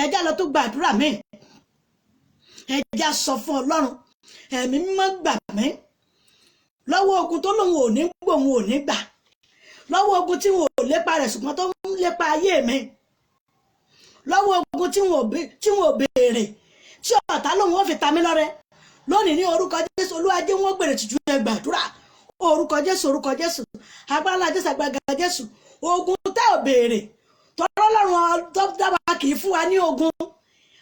ẹjá lọ tó gbàdúrà mi, ẹjá sọ fún Ọlọ́run ẹ̀mí mímọ́ gbà mí lọ́wọ́ ogun tó lóun ò ní gbòun ò ní gbà, lọ́wọ́ ogun tí wọn ò lépa rẹ̀ ṣùgbọ́n tó ń lépa ayé mi, lọ́wọ́ ogun tí wọn ò béèrè tí ọ̀tá lòun ò fi ta mí lọ́rẹ. Lónìí ní orúkọ Jésù, Olúwa jẹ́ wọ́n gbèrè tìjú ẹ gbàdúrà, orúkọ Jésù, agbára Jésù, agbára Jésù. Ogun tẹ́ ò béèrè tọ́rọ́ Ọlọ́run tó dábàá kì í fún wa ní ogun,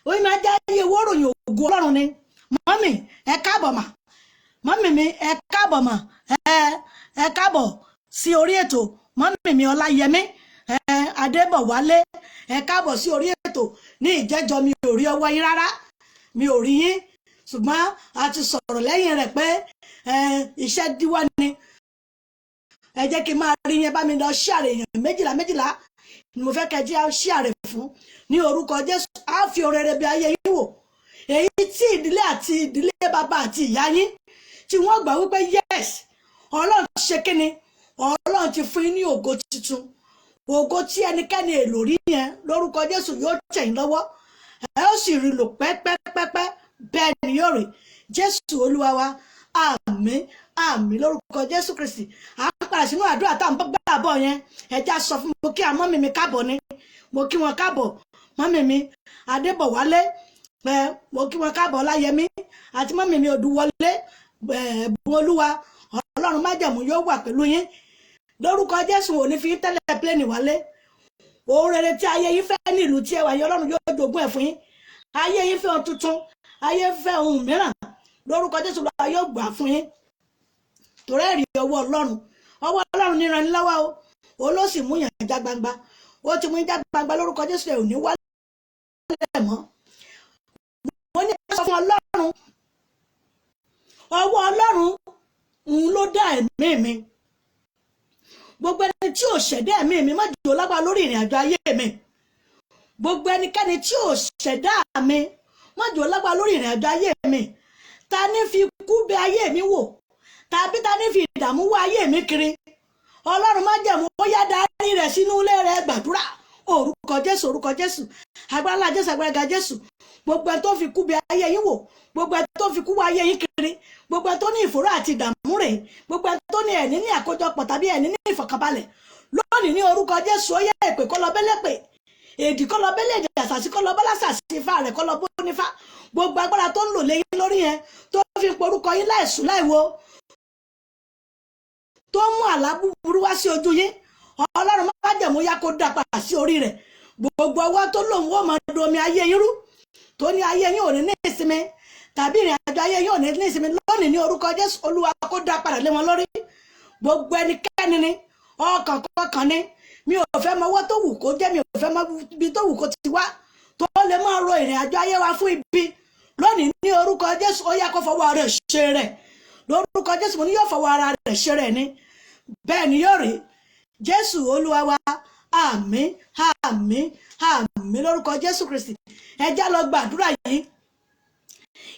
oyin máa jẹ́ iye owó ròyìn ogun Ọlọ́run ni. Mọ́mì ẹ káàbọ̀ mà, mọ́mì mi ẹ káàbọ̀ mà, ẹ káàbọ̀ sí orí ètò. Mọ́mì mi Ọláyẹmí Adébọ̀wálé ẹ káàbọ̀ sí orí ètò. Ní ìjẹ́jọ́ mi ò rí ọwọ́ yín rárá, mi ò rí yín, ṣùgbọ́n a ti sọ̀rọ̀ lẹ́yìn rẹ̀ pé iṣẹ́ díwọ́ ni. Ẹ jẹ́ kí n máa rí yẹn, bá mi lọ ṣíàrẹ̀ èèyàn méjìlá ni mo fẹ́ kẹ́ jẹ́ ṣíàrẹ̀ fún ní orúkọ Jésù. Á fi orere bí ayé yín wò, èyí tí ìdílé àti ìdílé bàbá àti ìyá yín tí wọ́n gbà wípé yes Ọlọ́run ti ṣe kíni, Ọlọ́run ti fún yín ní ògo tuntun, ògo tí ẹnikẹ́ni èlò rí yẹn lórúkọ Jésù yóò tẹ̀ yín lọ́wọ́, ẹ ó sì rí lò pẹ́pẹ́pẹ́pẹ́, bẹ́ẹ̀ ni yóò rí. Jésù Olúwa wa, àmín àmín lórúkọ Jésù Kristi. À ń padà sínú àdúrà tá à ń gbà bọ̀ yẹn. Ẹja sọ fún mo kí àwọn mọ́mì mi káàbọ̀ ni, mo kí wọn káàbọ̀ mọ́mì mi Adébọ̀wálé, mo kí wọn káàbọ̀ Ọláyẹmí àti mọ́mì mi Odúwọlé ẹ̀bùn Olúwa. Ọlọ́run májẹ̀mú yóò wà pẹ̀lú yín lórúkọ Jésù. ò ní fi yín tẹ́lẹ̀ pléènì wálé. Ohun rere tí ayé yín fẹ́ ní ìlú tí ẹ wà yín, Ọlọ́run yóò jogún ẹ̀ fún yín. Ayé yín fẹ́ ohun tuntun, ayé fẹ́ ohun mìíràn, lórúkọ Jésù lọ́wọ́ yóò gbà fún yín. Torí ẹ̀rí ọwọ́ Ọlọ́run ní ìrànlọ́wọ́ o, ó ló sì mú yàn já gbangba, ó ti mú yín já gbangba lórúkọ Jésù. ẹ̀ ò ní wálẹ̀ mọ́. Mo ní sọ fún Ọlọ́run, ọwọ́ Ọlọ́run òun ló dá ẹ̀mí mi. Gbogbo ẹni tí ò ṣẹ̀dá ẹ̀mí mi má jò lágbára lórí ìrìn àjò ayé mi. Gbogbo ẹnikẹ́ni tí ò ṣẹ̀dá mi má jò lágbára lórí ìrìn àjò ayé mi. Ta ní fi ikú bẹ ayé mi wò, tàbí ta ní fi ìdààmú wá ayé mi kiri. Ọlọ́run májẹ̀mú ó yá darí rẹ̀ sínú ilé rẹ̀ gbàdúrà, orúkọ Jésù, agbára Jésù, agbára Jésù. Gbogbo ẹni tó fi ikú bẹ ayé yín wò, gbogbo ẹni tó fi ikú wá ayé yín kiri, gbogbo ẹni tó ní ìfòró àti ìdààmú rẹ̀, gbogbo ẹni tó ní ẹ̀ní ní àkójọpọ̀ tàbí ẹ̀ní ní ìfọ̀kànbalẹ̀, lónìí ní orúkọ Jésù ó yá èpè kó lọ bẹ́lẹ́pẹ̀, èdì kó lọ bẹ́lẹ̀ èdè, àṣàṣì kó lọ bọ́lásàṣì, ifá rẹ̀ kó lọ bó nífá. Gbogbo agbára tó ń lò léyìn lórí yẹn, tó fi porúkọ yín láìsùn láìwo, tó mú àlá búburú wá sí ojú yín, Ọlọ́run májẹ̀mú yá kó dá padà sí orí rẹ̀. Gbogbo ọwọ́ tó lòun ó máa domi ayé yín rú, tó ní ayé yín ò ní ìsinmi, tàbí ìrìn àjò ayé yín ò ní ìsinmi, lónìí ní orúkọ Jésù Olúwa kó dá padà lé wọn lórí. Gbogbo ẹnikẹ́ni ni ọkàn kọ̀ọ̀kan ni, mi ò fẹ́ mọ ọwọ́ tó wù kó jẹ́, mi ò fẹ́ mọ ibi tó wù kó ti wá, tó lè máa ro ìrìn àjò ayé wa fún ibi, lónìí ní orúkọ Jésù ó yá kó fọwọ́ rẹ̀ ṣe rẹ̀, lórúkọ Jésù mo ní yóò fọwọ́ ara rẹ̀ ṣe rẹ̀ ni, bẹ́ẹ̀ ni yóò rí. Jésù Olúwa wa, àmín àmín àmín lórúkọ Jésù Kristi. Ẹ já lọ gbàdúrà yìí.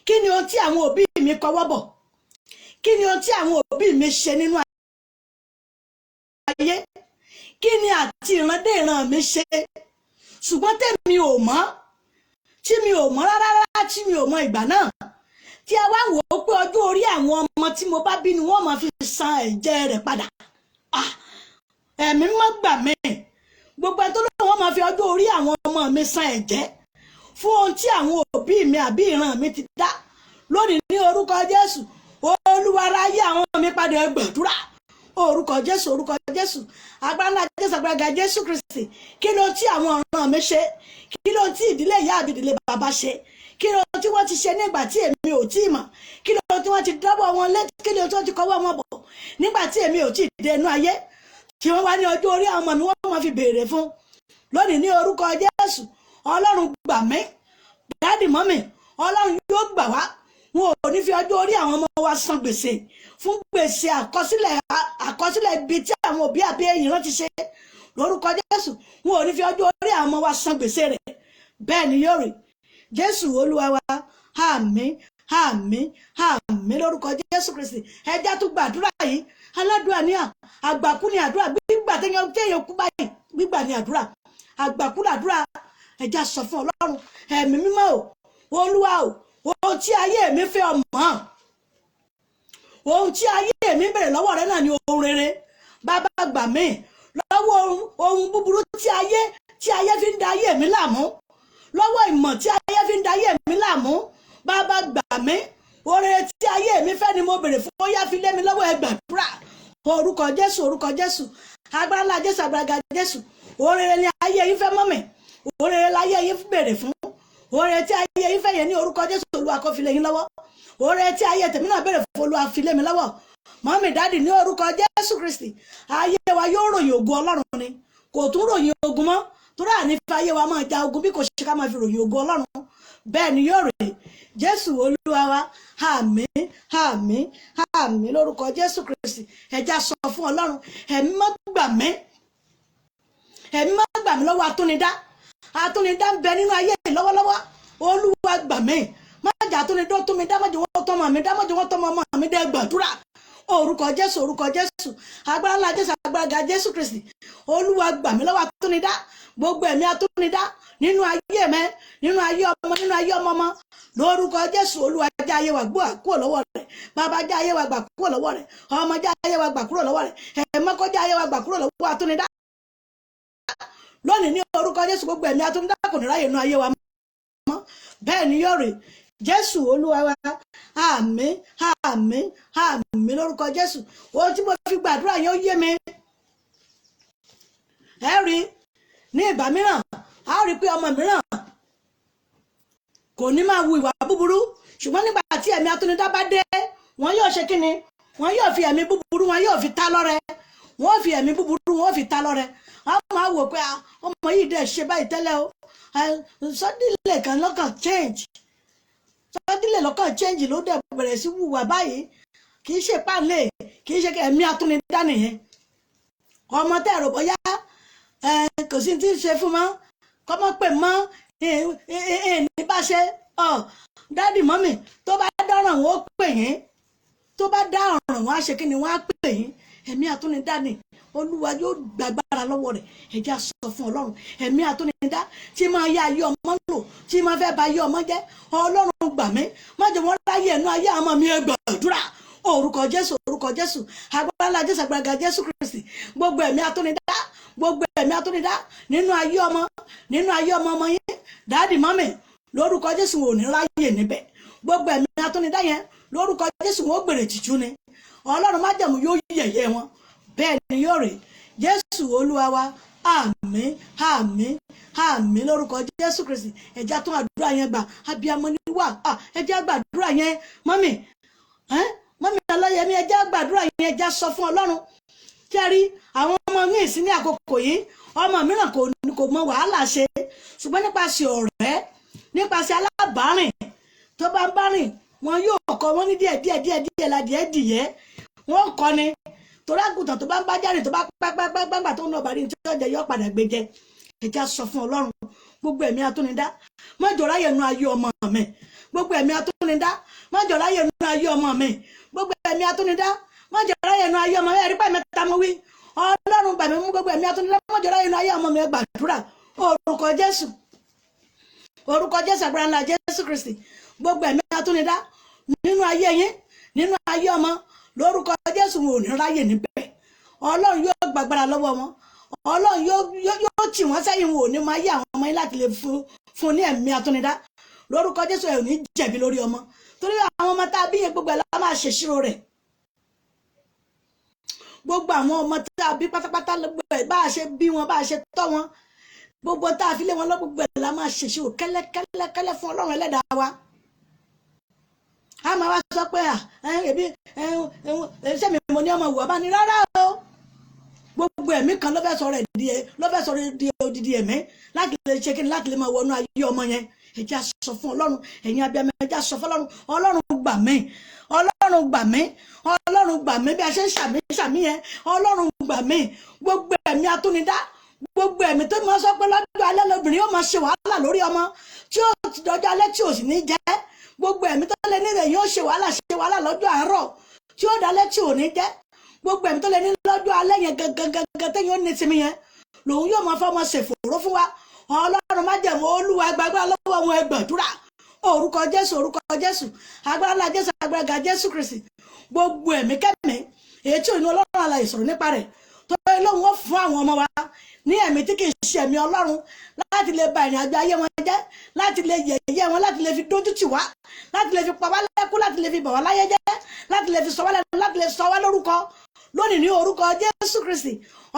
Kí ni ohun tí àwọn òbí mi kọwọ́ bọ̀? Kí ni ohun tí àwọn òbí mi ṣe nínú ayé? Kí ni àti ìran dé ìran mi ṣe? Ṣùgbọ́n tèmi ò mọ̀, tí mi ò mọ̀ rárá, tí mi ò mọ̀ ìgbà náà, tí a wá wò ó pé ọjọ́ orí àwọn ọmọ tí mo bá bí ni wọ́n máa fi san ẹ̀jẹ̀ rẹ̀ padà. Ẹ̀mí mọ́ gbà mí. Gbogbo ẹni tó lóun wọ́n máa fi ọjọ́ orí àwọn ọmọ mi san ẹ̀jẹ̀ fún ohun tí àwọn òbí mi àbí ìran mi ti dá, lónìí ní orúkọ Jésù Olúwa ráyé àwọn mi padà gbàdúrà, orúkọ Jésù, agbára Jésù, agbára Jésù Kristi. Kí ló tí àwọn ọ̀ràn mi ṣe? Kí ló tí ìdílé ìyá àbí ìdílé bàbá ṣe? Kí ló tí wọ́n ti ṣe nígbà tí èmi ò tí ì mọ̀? Kí ló tí wọ́n ti dọ́bọ̀ wọn létí? Kí ló tí wọ́n ti kọ́wọ́ wọn bọ̀ nígbà tí èmi ò tí ì dé inú ayé, tí wọ́n wá ní ọjọ́ orí àwọn ọmọ mi wọ́n máa fi béèrè fún? Lónìí ní orúkọ Jésù, Ọlọ́run gbà mí, dáàdì mọ́mì, Ọlọ́run yóò gbà wá. Wọn ò ní fi ọjọ́ orí àwọn ọmọ wa san gbèsè fún gbèsè àkọsílẹ̀ ibi tí àwọn òbí àbí ìran ti ṣe, lórúkọ Jésù. Wọn ò ní fi ọjọ́ orí àwọn ọmọ wa san gbèsè rẹ̀, bẹ́ẹ̀ ni yóò rí. Jésù Olúwa wa, àmín àmín àmín lórúkọ Jésù Kristi. Ẹ já tún gbàdúrà yìí. Aládùúrà ní àgbàkú ní àdúrà, gbígbà téèyàn kú báyìí, gbígbà ní àdúrà, àgbàkú làdúrà. ẹja sọ fún Ọlọ́run ẹ̀mí mímọ́ o Olúwa o ohun tí ayé mi fẹ́ ọmọ ohun tí ayé mi bèrè lọ́wọ́ rẹ náà ni ohun rere bàbá gbà mí lọ́wọ́ ohun búburú tí ayé fi ń da ayé mi láàmú lọ́wọ́ ìmọ̀ tí ayé fi ń da ayé mi láàmú bàbá gbà mí oore tí ayé mi fẹ́ ni mo bèrè fún ó yá fi lé mi lọ́wọ́ ẹ gbàdúrà orúkọ Jésù agbára ńlá Jésù agbára Jésù oore ni ayé yín fẹ́ mọ́ mi oore láyé yín bèrè fún oore tí ayé yín fẹ́ yẹn ní orúkọ Jésù Olúwa kó fi lé yín lọ́wọ́ oore tí ayé tèmi náà bèrè fún Olúwa fi lé mi lọ́wọ́ mọ́mí dáàdì ní orúkọ Jésù Kristi ayé wa yóò ròyìn ògo Ọlọ́run ni kò tún ròyìn ogun mọ́ torí ànífẹ́ ayé wa máa ja ogun bí kò ṣe ká máa fi ròyìn ògo Ọlọ́run bẹ́ẹ̀ ni yóò rè Jésù Olúwa wa àmín lórúkọ Jésù Kristi ẹja sọ fún Ọlọ́run ẹ̀mí má gbà mí lọ́wọ́ atúnidá ń bẹ nínú ayé lọ́wọ́lọ́wọ́ Olúwa gbà mí má jà atúnidá tó mi dá má jẹ́ wọ́n tọ́mọ mi dá má jẹ́ wọ́n tọ́mọ ọmọ mi dá gbàdúrà orúkọ Jésù agbára ńlá Jésù agbára Jésù Kristi Olúwa gbà mí lọ́wọ́ atúnidá gbogbo ẹ̀mí atúnidá nínú ayé mi nínú ayé ọmọ lórúkọ Jésù Olúwa já ayé wa gbà kúrò lọ́wọ́ rẹ̀ bàbá já ayé wa gbà kúrò lọ́wọ́ rẹ̀ ọmọ já ayé wa gbà kúrò lọ́wọ́ rẹ̀ ẹ̀mọ́ kó já ayé wa gbà kúrò lọ́wọ́ atúnidá lónìí ní orúkọ Jésù gbogbo ẹ̀mí atúnidá kò ní ráyè nínú ayé wa mọ́ bẹ́ẹ̀ ni yóò rè Jésù Olúwa wa àmín lórúkọ Jésù ohun tí mo fi gbàdúrà yẹn ó yé mi ẹ rí ní ìgbà mìíràn a rí pé ọmọ mìíràn kò ní máa wu ìwà búburú ṣùgbọ́n nígbà tí ẹ̀mí atúnidá bá dé wọn yóò ṣe kíni wọn yóò fi ẹ̀mí búburú wọn yóò fi ta lọ́rẹ wọn fi ẹ̀mí búburú wọn fi ta lọ́rẹ wọn máa wò pé ọmọ yìí dẹ̀ ṣe báyìí tẹ́lẹ̀ o sọdílẹ̀ kan lọ́kàn change ló dẹ̀ bẹ̀rẹ̀ sí wùwà báyìí kì í ṣe pálẹ̀ kì í ṣe ẹ̀mí atúnidá nìyẹn ọmọ tẹ́ rò bóyá kò sí tí ń ṣe fún mọ́ kọ́mọ́ pè mọ́ ní bá ṣe dádì mọ́mì tó bá dáràn wọ́n pè yín tó bá dá ọ̀ràn wọ́n á ṣe kí ni wọ́n á pè yín ẹ̀mí atúnidá ni Olúwa yóò gbàgbára lọ́wọ́ rẹ̀ ẹ̀já sọ fún Ọlọ́run ẹ̀mí atúnidá tí máa yá ayé ọmọ lò tí máa fẹ́ ba ayé ọmọ jẹ́ Ọlọ́run gbà mí má jẹ́ wọ́n ráyè ẹnu ayé ọmọ mi ẹ gbàdúrà orúkọ Jésù agbára ńlá Jésù agbára Jésù Kristi gbogbo ẹ̀mí atúnidá nínú ayé ọmọ yín dáàdì mọ́mì lórúkọ Jésù wọn ò ní ráyè níbẹ̀ gbogbo ẹ̀mí atúnidá yẹn lórúkọ Jésù wọn ó gbèrè tìjú ni Ọlọ́run májẹ̀mú yóò yẹ̀yẹ́ wọn bẹ́ẹ̀ ni yóò rè Jésù Olúwa wa àmín lórúkọ Jésù Kristi ẹ̀já tún àdúrà yẹn gbà abiyamọ ní wà ẹ̀já gbàdúrà yẹn mọ́mì ọlọ́yẹmí ẹ̀já gbàdúrà yẹn ẹ̀já sọ fún Ọlọ́run kẹ́rí àwọn ọmọ mi sí ní àkókò yìí ọmọ mìíràn kò mọ wàhálà ṣe ṣùgbọ́n nípasẹ̀ ọ̀rẹ́ nípasẹ̀ alábàárìn tó bá ń bá rìn wọn yóò kọ́ wọn ní díẹ̀ ládìẹ dìyẹ wọn kọ́ ni torí àgùntàn tó bá ń bá jáde tó bá pẹ́pẹ́pẹ́pẹ́ tó ń lọ bàrí tí ó jẹ yọ padà gbé jẹ ẹ̀já sọ fún Ọlọ́run gbogbo ẹ̀mí atúnidá má jọ̀ọ́ ráyè nú ayé ọmọ mi gbogbo ẹ̀mí atúnidá má jọ̀ọ́ ráyè nú ayé ọmọ mi gbogbo ẹ̀mí atúnidá má jọ̀ọ́ ráyè nú ayé ọmọ mi ẹ̀rí pẹ́ mẹ́ta mo wí Ọlọ́run gbà mí mú gbogbo ẹ̀mí atúnidá má jọ̀ọ́ ráyè nú ayé ọmọ mi gbàdúrà orúkọ Jésù agbára ńlá Jésù Kristi gbogbo ẹ̀mí atúnidá nínú ayé yín nínú ayé ọmọ lórúkọ Jésù wọn ò ní ráyè níbẹ̀ Ọlọ́run yóò gbàgbára lọ́wọ́ wọn Ọlọ́run yóò tì wọ́n sẹ́yìn wọn ò ní máa yé àwọn ọmọ yín láti lè fún ní ẹ̀mí atúnidá lórúkọ Jésù ẹ̀ ò ní jẹ̀bi lórí ọmọ torí àwọn ọmọ tá a bí yẹn gbogbo ẹ̀ la máa ṣèṣirò rẹ̀ gbogbo àwọn ọmọ tá a bí pátápátá bá a ṣe bí wọn bá a ṣe tọ́ wọn gbogbo tá a fi lé wọn lọ gbogbo ẹ̀ la máa ṣèṣirò kẹ́lẹ́kẹ́lẹ́ fún Ọlọ́run ẹlẹ́dàá wa a máa wá sọ pé ẹbí ṣé mi mo ní ọmọ ìwà bá ní rárá o gbogbo ẹ̀mí kan ló fẹ́ sọ̀rọ̀ di odidi ẹ̀mí láti lè ṣe kíni láti lè máa wọnú ayé ọmọ yẹn ẹ̀jẹ̀ sọ fún Ọlọ́run ẹ̀yin abiyamọ ẹ̀jẹ̀ sọ fún Ọlọ́run gbà mí bí a ṣe ń ṣàmì yẹn Ọlọ́run gbà mí gbogbo ẹ̀mí atúnidá gbogbo ẹ̀mí tó máa sọ pé lọ́jọ́ alẹ́ lóbìnrin yóò máa ṣe wàhálà lórí ọmọ tí ó dọjọ́ alẹ́ tí ò sì ní jẹ́ gbogbo ẹ̀mí tó lé nílẹ̀ yóò ṣe wàhálà lọ́jọ́ àárọ̀ tí ó dalẹ́ tí ò ní jẹ́ gbogbo ẹ̀mí tó lé ní lọ́jọ́ alẹ́ yẹn gangan tẹ́yìn ó ní tìmí yẹn lòun yóò máa fọ́ ọmọ ṣèfòró fún wa ọlọ́run má jẹ̀mú olúwa gbàgbà lọ́wọ́ wọn ẹgbàdúrà orúkọ jésù agbára ńlá jésù agbára ga jésù kristi gbogbo ẹ̀mí kẹ́mí èyí tí òyìnbó ọlọ́run àlàyé sọ̀rọ̀ nípa rẹ̀ tó yẹ lóhun ó fún àwọn ọmọ wa ní ẹ̀mí tí kì í ṣe ẹ̀mí ọlọ́run láti lè ba ìrìn àjò ayé wọn jẹ́ láti lè yẹ̀yẹ́ wọn láti lè fi dójú tì wá láti lè fi pa wá lẹ́kún láti lè fi bà wá láyé jẹ́ láti lè fi sọ wá lẹ́nu láti lè sọ wá lórúkọ lónìí ní orúkọ jésù kristi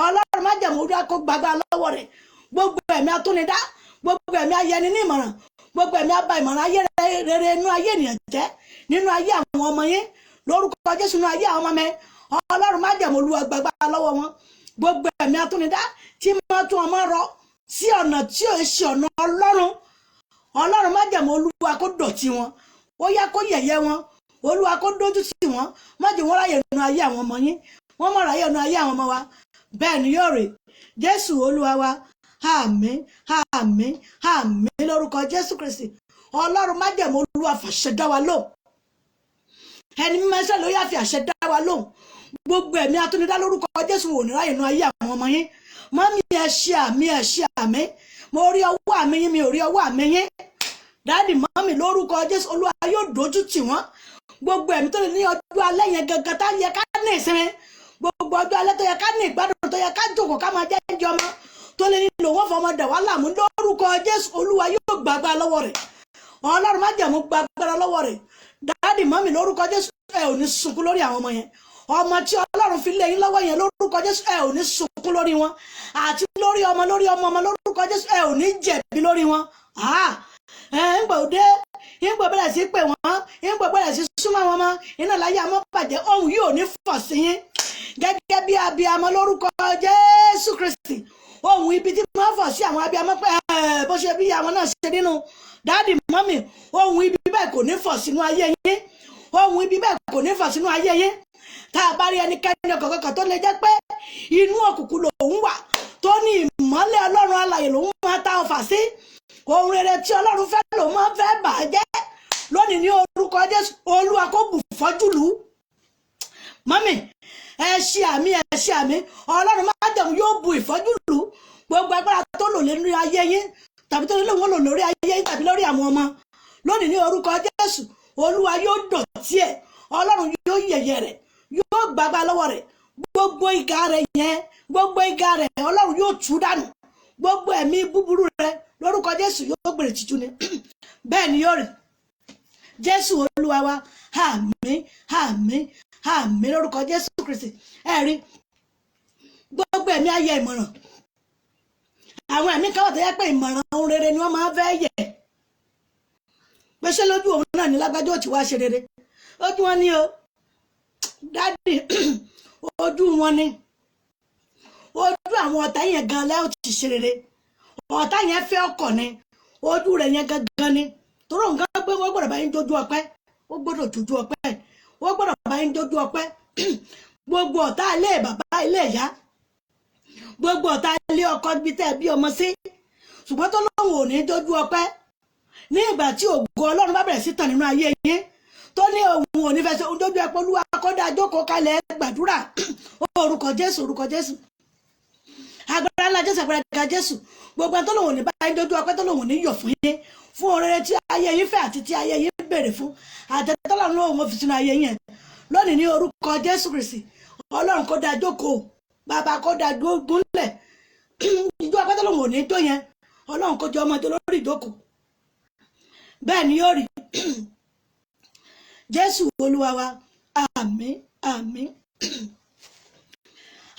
ọlọ́run má jẹ̀mú orí akó gbàgbà lọ́wọ́ rẹ̀ gbogbo ẹ̀mí atúnidá gbogbo ẹ̀mí ayẹni ní ìmọ̀ràn gbogbo ẹ̀mí aba ìmọ̀ràn ayé rere inú ayé ènìyàn jẹ́ nínú ayé àwọn ọmọ yín lórúkọ jésù nínú ayé àwọn ọmọ mi ọlọ́run má jẹ̀mú olúwa gbàgbà lọ́wọ́ wọn gbogbo ẹ̀mí atúnidá tí wọ́n tún ọmọ rọ sí ọ̀nà tí ò ṣe ọ̀nà ọlọ́run má jẹ̀mú olúwa kó dọ̀tí wọn ó yá kó yẹ̀yẹ́ wọn olúwa kó dójú tì wọ́n má jẹ́ wọ́n ráyè nínú ayé àwọn ọmọ yín wọ́n mọ̀ ráyè nínú ayé àwọn ọmọ wa bẹ́ẹ̀ ni yóò rè jésù olúwa wa àmín àmín àmín lórúkọ jésù kristi ọlọ́run má jẹ̀mú olúwa fàṣẹ dá wa lóhùn ẹni mímẹ́sẹ̀ ló yá fi àṣẹ dá wa lóhùn gbogbo ẹ̀mí atúnidá lórúkọ jésù wò ní ráyè nínú ayé àwọn ọmọ yín mọ́mí ẹ ṣe àmì mo rí ọwọ́ àmì yín mi ò rí ọwọ́ àmì yín dáàdì mọ́mí lórúkọ jésù olúwa yóò dojú tì wọ́n gbogbo ẹ̀mí tó lè ní ọjọ́ alẹ́ yẹn gangan tá yẹ ká ní ìsinmi gbogbo ọjọ́ alẹ́ tó yẹ ká ní ìgbádùn tó yẹ ká jókòó ká máa jẹ́ ẹjọ́ ọmọ tó lè nílò wọ́n fọmọ dà wá láàmú lórúkọ jésù olúwa yóò gbàgbà lọ́wọ́ rẹ̀ ọlọ́run má jẹ̀mú gbàgbára lọ́wọ́ rẹ̀ dáàdì mọ́mí lórúkọ jésù ẹ ò ní sunkún lórí àwọn ọmọ yẹn ọmọ tí ọlọ́run fi lé yín lọ́wọ́ yẹn lórúkọ jésù ẹ ò ní sunkún lórí wọn àti lórí ọmọ lórúkọ jésù ẹ ò ní jẹ̀bi lórí wọn ń gbòde ń gbò bẹ̀rẹ̀ sí pè wọ́n ń gbò bẹ̀rẹ̀ sí súnmọ́ wọn mọ́ iná láyé àmọ́ bàjẹ́ ohun yóò ní fọ̀ sí yín gẹ́gẹ́ bí abiyamọ lórúkọ jésù kristi ohun ibi tí wọ́n fọ̀ sí àwọn abiyamọ pé bó ṣe bí àwọn náà ṣe nínú dáàdì mọ́mì ohun ibi bẹ́ẹ̀ kò ní fọ̀ sínú ayé yín ohun ibi bẹ́ẹ̀ kò ní fọ̀ sínú ayé yín tá a bá rí ẹnikẹ́ni ọkọ̀ọ̀kan tó lè jẹ́ pé inú òkùnkùn lòun wà tó ní ìmọ́lẹ̀ ọlọ́run alààyè lòun máa ta ọfà sí ohun rere tí ọlọ́run fẹ́ lòun máa fẹ́ bàjẹ́ lónìí ní orúkọ jésù olúwa kó bù fọ́jú lù ú mọ́mì ẹ ṣe àmì ọlọ́run má jẹun yóò bu ìfọ́jú lù ú gbogbo agbára tó lò lórí ayé yín tàbí tó lò wọ́n lò lórí ayé yín tàbí lórí àwọn ọmọ lónìí ní orúkọ jésù olúwa yóò dọ̀tí ẹ̀ ọlọ́run yóò yẹ̀yẹ́ rẹ̀ yóò gbàgbà lọ́wọ́ rẹ̀ gbogbo ìgà rẹ̀ ọlọ́run yóò tú dànù gbogbo ẹ̀mí búburú rẹ̀ lórúkọ jésù yóò gbèrè tìjú ni bẹ́ẹ̀ ni yóò rí jésù olúwa wa àmín lórúkọ jésù kristi ẹ̀rí gbogbo ẹ̀mí ayé ìmọ̀ràn àwọn ẹ̀mí káwọ̀ tó yẹ pé ìmọ̀ràn ohun rere ni wọ́n máa fẹ́ yẹ pé ṣé lójú òun náà ní lágbájá òtí wá ṣe rere ojú wọn ni o dádì ojú wọn ni ojú àwọn ọ̀tá yẹn gan lẹ́ ò ti ṣe rere ọ̀tá yẹn fẹ́ ọkọ̀ ni ojú rẹ̀ yẹn gangan ni torí òun gan pé wọ́n gbọ́dọ̀ bá yín dojú ọpẹ́ ó gbọ́dọ̀ dojú ọpẹ́ ó gbọ́dọ̀ bá yín dojú ọpẹ́ gbogbo ọ̀tá ilé bàbá ilé ìyá gbogbo ọ̀tá ilé ọkọ bíi tẹ́ bí ọmọ sí ṣùgbọ́n tó lóun ò ní dojú ọpẹ́ ní ìgbà tí ògo ọlọ́run bá bẹ̀rẹ̀ sí tàn nínú ayé yín tó ní òun ò ní fẹ́ ṣe ohun dojú ẹpọ olúwa kódà jókòó kalẹ̀ gbàdúrà orúkọ jésù agbára ńlá jésù agbára ga jésù gbogbo ẹni tó lòun ò ní bá yín dojú ọpẹ́ tó lòun ò ní yọ̀ fún yín fún oore tí ayé yín fẹ́ àti tí ayé yín béèrè fún àtẹ̀tẹ̀ lọ́run lóun ò fi sínú ayé yín lónìí ní orúkọ jésù kristi ọlọ́run kó dá jókòó bàbá kó dá gúnlẹ̀ ìjọ ọpẹ́ tó lòun ò ní tó yẹn ọlọ́run kó jọ ọmọdé lórí ìjókòó bẹ́ẹ̀ ni yóò rí jésù olúwa wa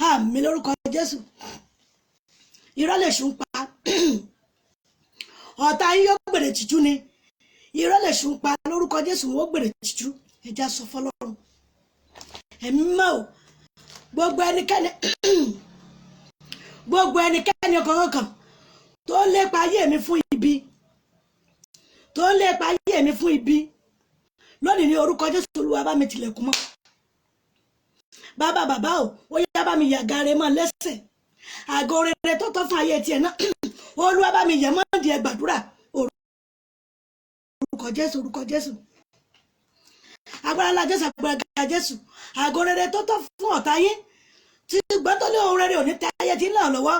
àmín lórúkọ jésù irọ́ lè ṣùn pa ọ̀tá yín yóò gbèrè tìjú ni irọ́ lè ṣùn pa lórúkọ jésù wọ́n gbèrè tìjú ẹja sọ fọlọ́run ẹ̀mí mọ́ ò gbogbo ẹnikẹ́ni ọkàn tó ń lépa ayé mi fún ibi lónìí ní orúkọ jésù olúwa bá mi tilẹ̀kùn mọ́ bàbá ó yá bá mi yàgàrẹ́ mọ́ lẹ́sẹ̀ àgọ́ rere tó tọ́ fún ayé tiẹ̀ náà olúwa bá mi yẹ̀ mọ́ di ẹgbàdúrà orúkọ jésù agbára ńlá jésù agbára jésù àgọ́ rere tó tọ́ fún ọ̀tá yín tí gbọ́n tó lé ohun rere òní tẹ ayé tí ń là lọ́wọ́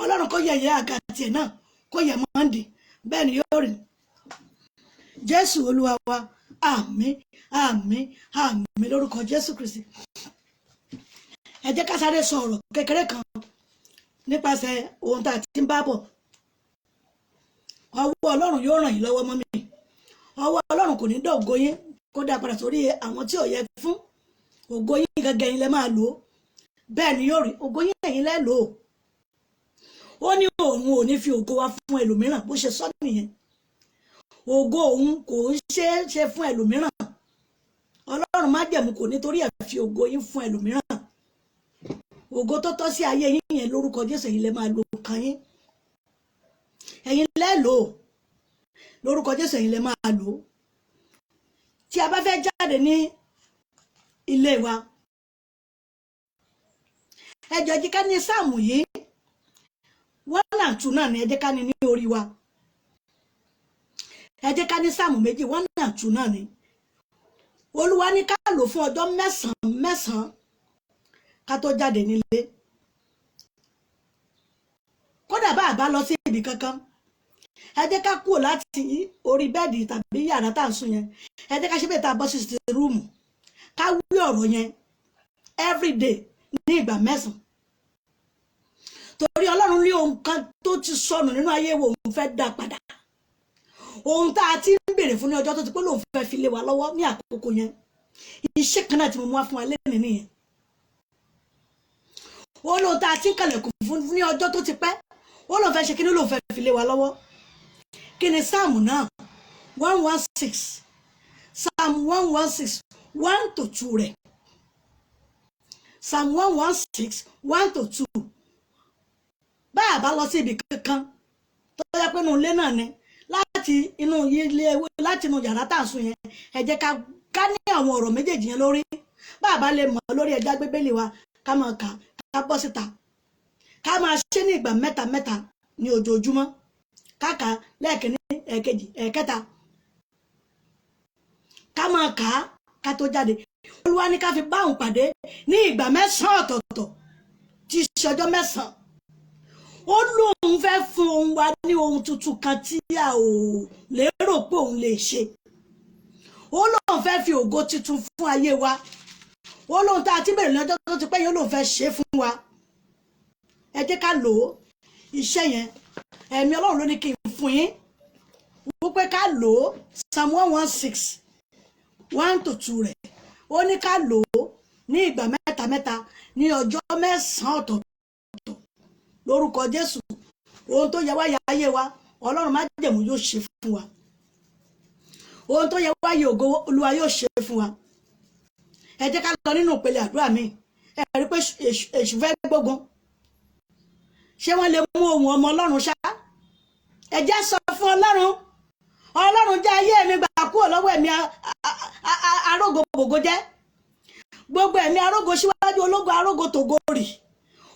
ọlọ́run kó yẹ̀yẹ́ àga tiẹ̀ náà kó yẹ Monday bẹ́ẹ̀ ni yóò rí Jésù Olúwa wa àmín àmín àmín lórúkọ Jésù Kristi. Ẹ jẹ́ ká sáré sọ ọ̀rọ̀ kékeré kan nípasẹ̀ ohun tá a ti ń bá bọ̀. Ọwọ́ Ọlọ́run yóò ràn yín lọ́wọ́ mọ́ mi. Ọwọ́ Ọlọ́run kò ní dá ògo yín kó dá padà sórí àwọn tí ò yẹ fún. Ògo yín gẹ́gẹ́ yín lẹ máa lò ó bẹ́ẹ̀ ni yóò rí ògo yín ẹ̀yin lẹ lò ó. Ó ní òun ò ní fi ògo wa fún ẹlòmíràn bó ṣe sọ nìyẹn. Ògo òun kò ń ṣe fún ẹlòmíràn. Ọlọ́run májẹ̀mú kò nítorí ẹ̀ fi ògo yín fún ẹlòmíràn. Ògo tó tọ́ sí ayé yín yẹn lórúkọ Jésù ẹ̀yin lẹ máa lò kan yín. Ẹ̀yin lẹ lò ó lórúkọ Jésù ẹ̀yin lẹ máa lò ó. Tí a bá fẹ́ jáde ní ilé wa ẹ jọ̀ọ́ ẹ jẹ́ ká ní sáàmù yìí 1 and 2 náà ni ẹ jẹ́ ká ní orí wa. Ẹ jẹ́ ká ní sáàmù méjì 1 and 2 náà ni. Olúwa ní ká lò fún ọjọ́ mẹ́sàn-án ká tó jáde nílé. Kódà bá a bá lọ sí ibi kankan ẹ jẹ́ ká kúrò láti orí bẹ́ẹ̀dì tàbí yàrá tá à ń sùn yẹn ẹ jẹ́ ká ṣe bẹ́ẹ̀ tá a bọ́ sí rúùmù ká wí ọ̀rọ̀ yẹn everyday ní ìgbà 9. Torí Ọlọ́run ní ohun kan tó ti sọnù nínú ayé wo òun fẹ́ dá padà. Ohun tá a ti ń béèrè fún ní ọjọ́ tó ti pé lòun fẹ́ fi lé wa lọ́wọ́ ní àkókò yẹn. Iṣẹ́ kan náà tí mo mú wá fún wa lẹ́nu nìyẹn. Ó lóhun tá a ti ń kàlẹ̀kùn fún ní ọjọ́ tó ti pẹ́ ó lòun fẹ́ ṣe kí ni lòun fẹ́ fi lé wa lọ́wọ́. Kí ni sáàmù náà 116 Psalm 116 1 to 2 rẹ̀. Psalm 116 1 to 2. Bá a bá lọ sí ibi kankan tó yẹ pé inú ilé náà ni láti inú ilé láti inú yàrá tá à ń sùn yẹn ẹ jẹ́ ká ní àwọn ọ̀rọ̀ méjèèjì yẹn lórí. Bá a bá lè mọ̀ lórí ẹja Bíbélì wa ká máa kà ká bọ́ síta ká máa ṣe ní ìgbà mẹ́ta ní ojoojúmọ́ káàkà lẹ́ẹ̀kínní ẹ̀ẹ̀kejì ẹ̀ẹ̀kẹta ká máa kà á ká tó jáde. Olúwa ní ká fi bá òun pàdé ní ìgbà 9 ọ̀tọ̀ọ̀tọ̀ tí í ṣe ọjọ́ 9. Ó lóun fẹ́ fún òun wa ní ohun tuntun kan tí a ò lérò pé òun lè ṣe. Ó lóun fẹ́ fi ògo tuntun fún ayé wa. Ó lóun tá a ti bẹ̀rẹ̀ lọ́jọ́ tó ti pẹ́ yóò lóun fẹ́ ṣe fún wa. Ẹ jẹ́ ká lò ó iṣẹ́ yẹn ẹ̀mí Ọlọ́run ló ní kí n fún yín wípé ká lò ó Psalm 116 1 to 2 rẹ̀. Ó ní ká lò ó ní ìgbà mẹ́ta ní ọjọ́ 9 ọ̀tọ̀ọ̀tọ̀ lórúkọ Jésù. Ohun tó yẹ wá yà ayé wa Ọlọ́run májẹ̀mú yóò ṣe fún wa. Ohun tó yẹ wá yẹ ògo Olúwa yóò ṣe fún wa. Ẹ jẹ́ ká lọ nínú ìpele àdúrà mi. Ẹ rí pé èṣù fẹ́ gbógun. Ṣé wọ́n lè mú ohun ọmọ Ọlọ́run ṣá? Ẹ jẹ́ sọ fún Ọlọ́run jẹ́ ayé mi gbà kúrò lọ́wọ́ ẹ̀mí arógo gbogbo jẹ́. Gbogbo ẹ̀mí arógo síwájú ológo arógo tògo rì.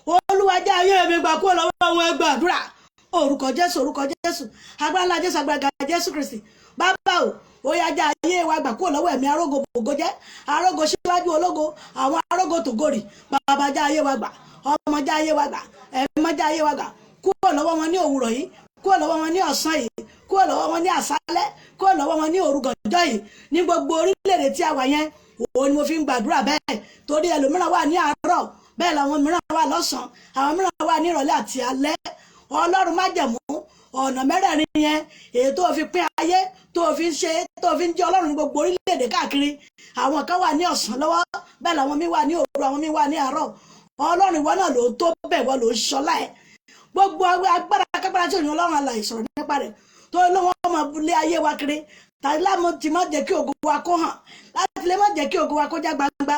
Olúwa jẹ́ ayé mi gbà kúrò lọ́wọ́ àwọn ẹgbẹ́ àdúrà. Orúkọ Jésù agbára ńlá Jésù agbára Jésù Kristi. Bàbá o ó yá jẹ́ ayé wa gbà kúrò lọ́wọ́ ẹ̀mí arógo gbogbo jẹ́. Arógo síwájú ológo àwọn arógo tògo rì. Bàbá jẹ́ ayé wa gbà. Ọmọ jẹ́ ayé wa gbà. Ẹ̀mí jẹ́ ayé wa gbà. Kúrò lọ́wọ́ wọn ní òwúrọ̀ yìí. Kúrò lọ́wọ́ wọn ní ọ̀sán yìí. Kúrò lọ́wọ́ wọn ní àṣálẹ́. Kúrò lọ́wọ́ wọn ní òru gànjọ́ yìí. Ní gbogbo orílẹ̀-èdè tí a wà yẹn òun ni mo fi ń gbàdúrà bẹ́ẹ̀ torí ẹlòmíràn wà ní àárọ̀ bẹ́ẹ̀ làwọn mìíràn wà lọ́sàn-án àwọn mìíràn wà ní ìrọ̀lẹ́ àti alẹ́. Ọlọ́run májẹ̀mú ọ̀nà mẹ́rẹ̀ẹ̀rin yẹn èyí tó fi pín ayé tó fi ń jẹ́ Ọlọ́run ní gbogbo orílẹ̀-èdè káàkiri. Àwọn kan wà ní ọ̀sán lọ́wọ́ bẹ́ẹ̀ làwọn míì wà ní òru àwọn míì wà ní àárọ̀. Ọlọ́run ìwọ náà ló tó bẹ̀ wọ́n ló ń ṣọlá ẹ̀. Gbogbo agbára kágbára tí òyìn Ọlọ́run alààyè sọ̀rọ̀ nípa rẹ̀ tó lọ́wọ́ ọmọ lé ayé wa kiri tàbí láàmú ti má jẹ́ kí ògo wa kó hàn láti lè má jẹ́ kí ògo wa kó já gbangba.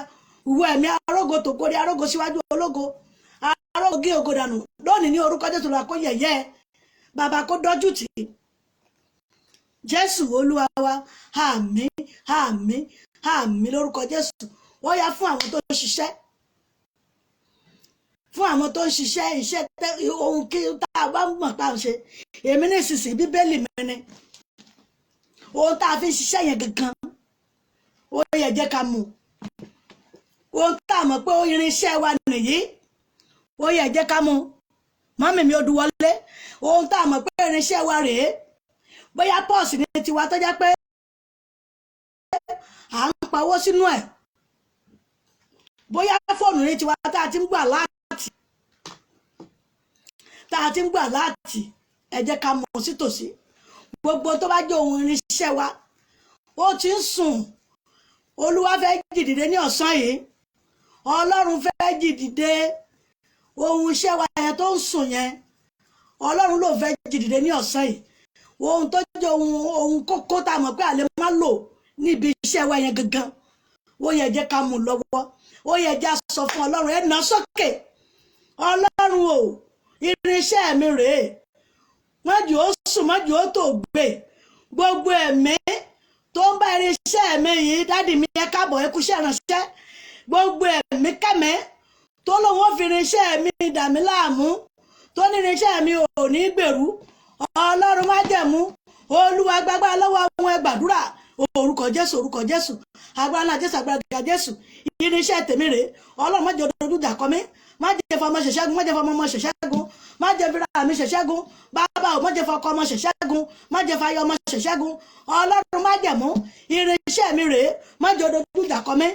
Ìwọ ẹ̀mí arógo tògo rí arógo síwájú ológo arógo gé ògo dànù lónìí ní orúkọ Jésù lọ kó yẹ̀yẹ́ bàbá kó dọ́jú tì í. Jésù Olúwa wa àmín àmín àmín lórúkọ Jésù. Ó yá fún àwọn tó ń ṣiṣẹ́ iṣẹ́ ohun kí tá a bá mọ̀ pa ṣe èmi ní ìsinsìnyí Bíbélì mi ni ohun tá a fi ń ṣiṣẹ́ yẹn gangan ó yẹ jẹ́ ká mú ohun tá a mọ̀ pé irinṣẹ́ wa nìyí ó yẹ jẹ́ ká mú mọ́mì mi Odúwọlé ohun tá a mọ̀ pé irinṣẹ́ wa rèé bóyá pọ́ọ̀sì ní tiwa tó jẹ́ pé à ń pawó sínú ẹ̀ bóyá fóònù ní tiwa tá a ti ń gbà láti ẹ jẹ́ ká mọ̀ sí tòsí gbogbo tó bá jẹ́ ohun irinṣẹ́ wa ó ti ń sùn olúwa fẹ́ jí dìde ní ọ̀sán yìí ọlọ́run fẹ́ jí dìde ohun iṣẹ́ wa yẹn tó ń sùn yẹn ọlọ́run ló fẹ́ jí dìde ní ọ̀sán yìí ohun tó jẹ́ ohun kókó tá a mọ̀ pé àlè má lò níbi iṣẹ́ wa yẹn gangan ó yẹ jẹ́ ká mú lọ́wọ́ ó yẹ jẹ́ sọ fún ọlọ́run ẹ̀ nà sókè ọlọ́run o irinṣẹ́ mi rèé mọ́jú ó sùn mọ́jú ó tó gbé gbogbo ẹ̀mí tó ń bá irinṣẹ́ mi yìí dádì mi ẹ káàbọ̀ ẹ kúṣẹ́ ránṣẹ́ gbogbo ẹ̀mí kẹ́mẹ́ tó lóun ó fi irinṣẹ́ mi dà mí láàmú tó ní irinṣẹ́ mi ò ní gbèrú ọlọ́run má jẹ̀mú olúwa gbágbá lọ́wọ́ àwọn ẹgbàdúrà orúkọ jésù agbára náà jésù agbára jésù irinṣẹ́ tèmi rèé ọlọ́run má jẹ́ dojú ìjà kọ mí má jẹ́ fọmọ ṣẹ̀ṣẹ́gun má jẹ́ fọmọ ọmọ ṣẹ̀ṣẹ́gun má jẹ́ fira mi ṣẹ̀ṣẹ́gun bàbá ò má jẹ́ fọkọ ọmọ ṣẹ̀ṣẹ́gun má jẹ́ fayọ ọmọ ṣẹ̀ṣẹ́gun ọlọ́run má jẹ́ mú irinṣẹ́ mi rèé má jẹ́ dojú ìjà kọ mí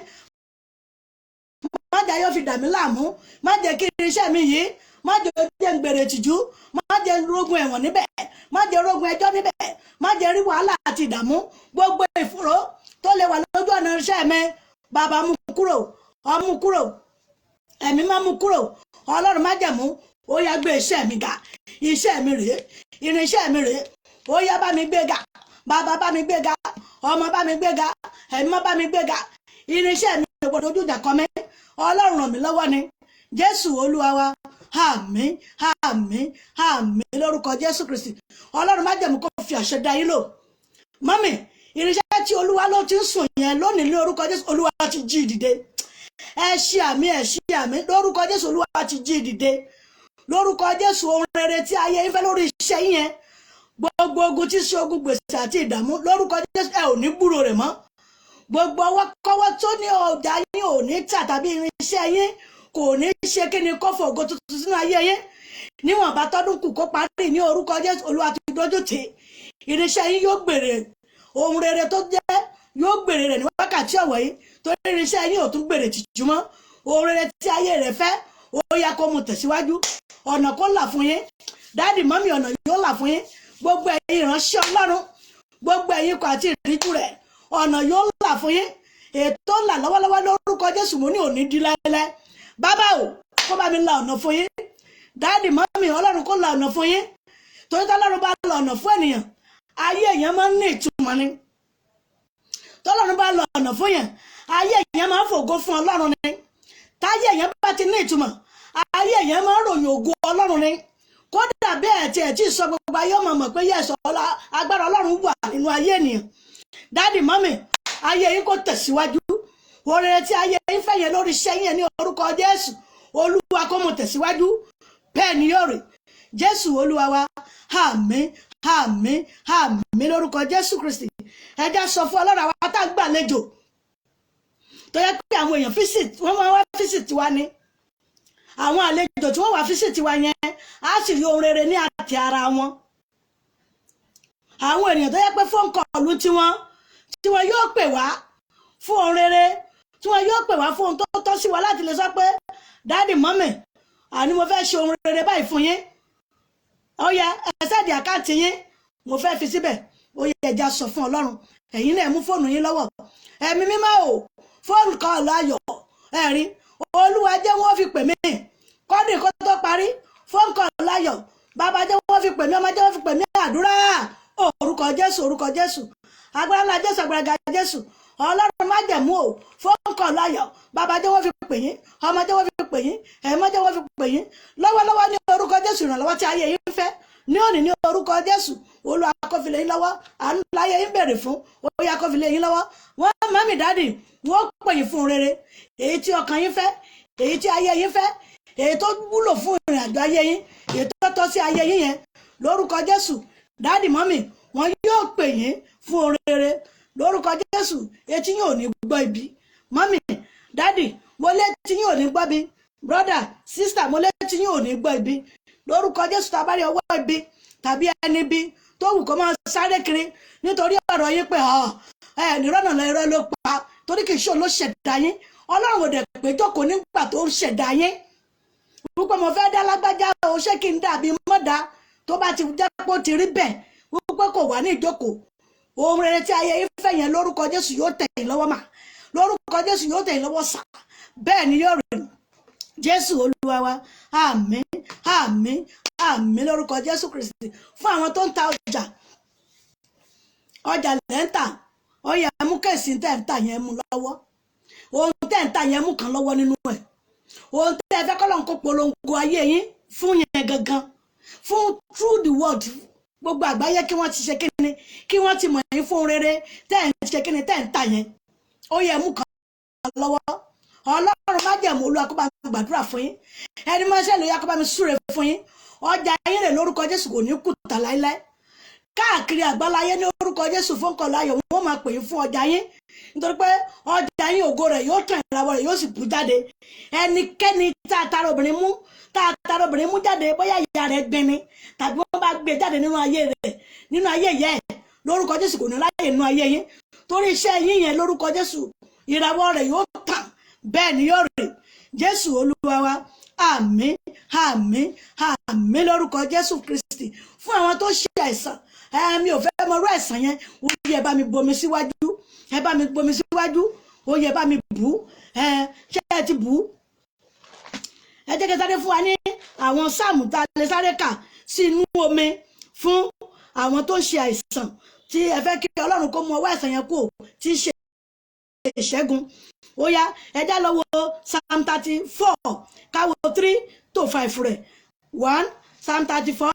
má jẹ́ ayọ̀ fi dà mí láàmú má jẹ́ kí irinṣẹ́ mi yìí má jẹ́ jẹ́ ń gbèrè tìjú má jẹ́ rógun ẹ̀wọ̀n níbẹ̀ má jẹ́ rógun ẹjọ́ níbẹ̀ má jẹ́ rí wàhálà àti ìdààmú gbogbo ìfòró tó lè wà lójú ọ̀nà irinṣẹ́ mi bàbá mú kúrò ọmú kúrò ẹ̀mí má mú kúrò ọlọ́run má jẹ̀mú ó yá gbé iṣẹ́ mi ga iṣẹ́ mi rèé irinṣẹ́ mi rèé ó yá bá mi gbé ga bàbá bá mi gbé ga ọmọ bá mi gbé ga ẹ̀mí má bá mi gbé ga irinṣẹ́ mi ò gbọdọ̀ ojú ìjà kọ mí ọlọ́run ràn mí lọ́wọ́ ni jésù olúwa wa àmín àmín àmín lórúkọ jésù kristi ọlọ́run má jẹ̀mú kó fi àṣẹ dá yín lò mọ́mì irinṣẹ́ tí olúwa ló ti ń sùn yẹn lónìí ní orúkọ jésù olúwa ti jí dìde ẹ ṣí àmì lórúkọ jésù olúwa ti jí dìde lórúkọ jésù ohun rere tí ayé ń fẹ́ lórí iṣẹ́ yẹn gbogbo ogun tí ṣe ogun gbèsè àti ìdààmú lórúkọ jésù ẹ ò ní gbúrò rẹ̀ mọ́ gbogbo ọwọ́ kọ́wọ́ tó ní ọjà yín ò ní tà tàbí irinṣẹ́ yín kò ní ṣe kí ni kọ́fọ̀ ògo tuntun sínú ayé yín níwọ̀n bá tọ́dún kù kó parí ní orúkọ jésù olúwa ti dójú tì irinṣẹ́ yín yóò gbèrè ohun rere tó jẹ́ yóò gbèrè rẹ̀ ní wákàtí ọ̀wọ̀ yìí torí irinṣẹ́ yín ò tún gbèrè tìjú mọ́ ohun rere tí ayé rẹ̀ fẹ́ ó yá kó mú tẹ̀síwájú ọ̀nà kó là fún yín dáàdì mọ́mì ọ̀nà yóò là fún yín gbogbo ẹ̀yin ìránṣẹ́ ọlọ́run gbogbo ẹ̀yin kò àti ìríjú rẹ̀ ọ̀nà yóò là fún yín ètò là lọ́wọ́lọ́wọ́ lórúkọ jésù mo ní òní di láéláé bàbá o kó bá mi la ọ̀nà fún yín dáàdì mọ́mì ọlọ́run kó la ọ̀nà fún yín torí tọ́lọ́run bá la ọ̀nà fún ènìyàn ayé èèyàn máa ń ní ìtumọ̀ ni tọ́lọ́run bá la ọ̀nà fún yẹn ayé èèyàn máa ń fògo fún ọlọ́run ni táyé èèyàn bá ti ní ìtumọ̀ ayé èèyàn máa ń ròyìn ògo ọlọ́run ni kódà bẹ́ẹ̀ tí sọ gbogbo ayé ọmọ mọ̀ pé yẹ̀sọ̀ agbára ọlọ́run wà nínú ayé ènìyàn dáàdì mọ́mì ayé yín kó tẹ̀síwájú oore tí ayé yín fẹ́ yẹn lórí iṣẹ́ yẹn ní orúkọ jésù olúwa kó mú tẹ̀síwájú bẹ́ẹ̀ ni yóò rí jésù olúwa wa àmín àmín àmín lórúkọ jésù kristi ẹ jẹ́ sọ fún ọlọ́run àwa tá a gbàlejò tó yẹ pé àwọn èèyàn wọ́n máa wá fíṣítì wa ni àwọn àlejò tí wọ́n wá fíṣítì wa yẹn á sì rí ohun rere ní àti ara wọn àwọn ènìyàn tó yẹ pé fóònù kọ̀ọ̀lù tí wọ́n yóò pè wá fún ohun rere tí wọ́n yóò pè wá fún ohun tó tọ́ sí wa láti lè sọ pé dáàdì mọ́mì àní mo fẹ́ ṣe ohun rere báyìí fún yín ó yá ẹ sẹ́ẹ̀dì àkáǹtì yín mo fẹ́ fi síbẹ̀ ó yẹ ẹja sọ fún ọlọ́run ẹ̀yin náà mú fóònù yín lọ́wọ́ ẹ̀mí mímọ́ o fóònù kọ̀ọ̀lù ayọ̀ ẹ̀rí olúwa jẹ́ wọ́n fi pè mí kọ́dìn kó tó parí fóònù kọ̀ọ̀lù ayọ̀ bàbá jẹ́ wọ́n fi pè mí ọmọ jẹ́ wọ́n fi pè mí àdúrà orúkọ jésù agbára ńlá jésù agbára jésù ọlọ́run má jẹ̀mú o fóònù kọ̀ọ̀lù ayọ̀ bàbá jẹ́ wọ́n fi pè yín ọmọ jẹ́ wọ́n fi pè yín ẹ̀mọ́ jẹ́ wọ́n fi pè yín lọ́wọ́lọ́wọ́ ní orúkọ jésù ìrànlọ́wọ́ tí ayé yín fẹ́ ní òní ní orúkọ jésù olúwa kó fi lé yín lọ́wọ́ àánú láyé yín bèrè fún ó yá kó fi lé yín lọ́wọ́ wọ́n mọ́mì dáàdì wọ́n pè yín fún rere èyí tí ọkàn yín fẹ́ èyí tí ayé yín fẹ́ èyí tó wúlò fún ìrìn àjò ayé yín èyí tó tọ́ sí ayé yín yẹn lórúkọ jésù dáàdì mọ́mì wọn yóò pè yín fún rere lórúkọ jésù etí yín ò ní gbọ́ ibi mọ́mì dáàdì mo létí yín ò ní gbọ́ bí brọ́dà sísítà mo létí yín ò ní gbọ́ ibi lórúkọ Jésù tá a bá rí ọwọ́ ibi tàbí ẹni bí tó wù kó máa sáré kiri nítorí ọ̀rọ̀ yín pé nírọ̀nà lọ́rọ̀ ló pa torí kì í ṣe ló ṣẹ̀dá yín ọlọ́run ò dẹ̀ pé jókòó nígbà tó ṣẹ̀dá yín wípé mo fẹ́ dá lágbájá o ṣé kí n dàbí mọ́dá tó bá ti jẹ́ pé ó ti rí bẹ́ẹ̀ wípé kò wà ní ìjókòó ohun rere tí ayé yín fẹ́ yẹn lórúkọ Jésù yóò tẹ̀ yín lọ́wọ́ mà lórúkọ Jésù yóò tẹ̀ yín lọ́wọ́ sà bẹ́ẹ̀ ni yóò rí Jésù Olúwa wa àmín àmín àmín lórúkọ Jésù Kristi fún àwọn tó ń ta ọjà lẹ́ńtà ó yẹ mú kẹ̀sì tẹ́ǹtà yẹn mú lọ́wọ́ ohun tẹ́ǹtà yẹn mú kan lọ́wọ́ nínú ẹ̀ ohun tẹ́ fẹ́ kọ́lọ́n kó polongo ayé yín fún yẹn gangan fún through the world gbogbo àgbáyé kí wọ́n ti ṣe kíni kí wọ́n ti mọ̀ yín fún rere ṣe kíni tẹ́ǹtà yẹn ó yẹ mú kan lọ́wọ́ ọlọ́run má jẹ̀mú Olúwa kó bá mi gbàdúrà fún yín ẹni máa ṣe lóya kó bá mi súre fún yín ọjà yín rẹ̀ lórúkọ Jésù kò ní kùtà láíláí káàkiri àgbáláyé ní orúkọ Jésù fún kọlọ ayọ̀ wọn máa pè é fún ọjà yín nítorí pé ọjà yín ògo rẹ̀ yóò tàn ìràwọ̀ rẹ̀ yóò sì bú jáde ẹnikẹ́ni tá a tara obìnrin mú jáde bóyá ìyá rẹ̀ gbin ni tàbí wọ́n bá gbé jáde nínú ayé ìyá ẹ̀ lórúkọ Jésù kò ní láyè nínú ayé yín torí iṣẹ́ yín yẹn lórúkọ Jésù ìràwọ̀ rẹ̀ yóò tàn bẹ́ẹ̀ ni yóò rè Jésù Olúwa wa àmín àmín àmín lórúkọ Jésù Kristi fún àwọn tó ṣe àìsàn mi ò fẹ́ mọ irú àìsàn yẹn ó yẹ bá mi bomi síwájú ó yẹ bá mi bù ṣé ẹ ti bù ẹ jẹ́ kí sáré fún wa ní àwọn sáàmù tá a lè sáré kà sí inú omi fún àwọn tó ṣe àìsàn tí ẹ fẹ́ kí Ọlọ́run kó mú ọwọ́ àìsàn yẹn kú tí ń ṣe ìṣẹ́gun ó yá ẹjá lọ́wọ́ Psalm 34 káwọ́ 3 to 5 rẹ̀ 1 Psalm 34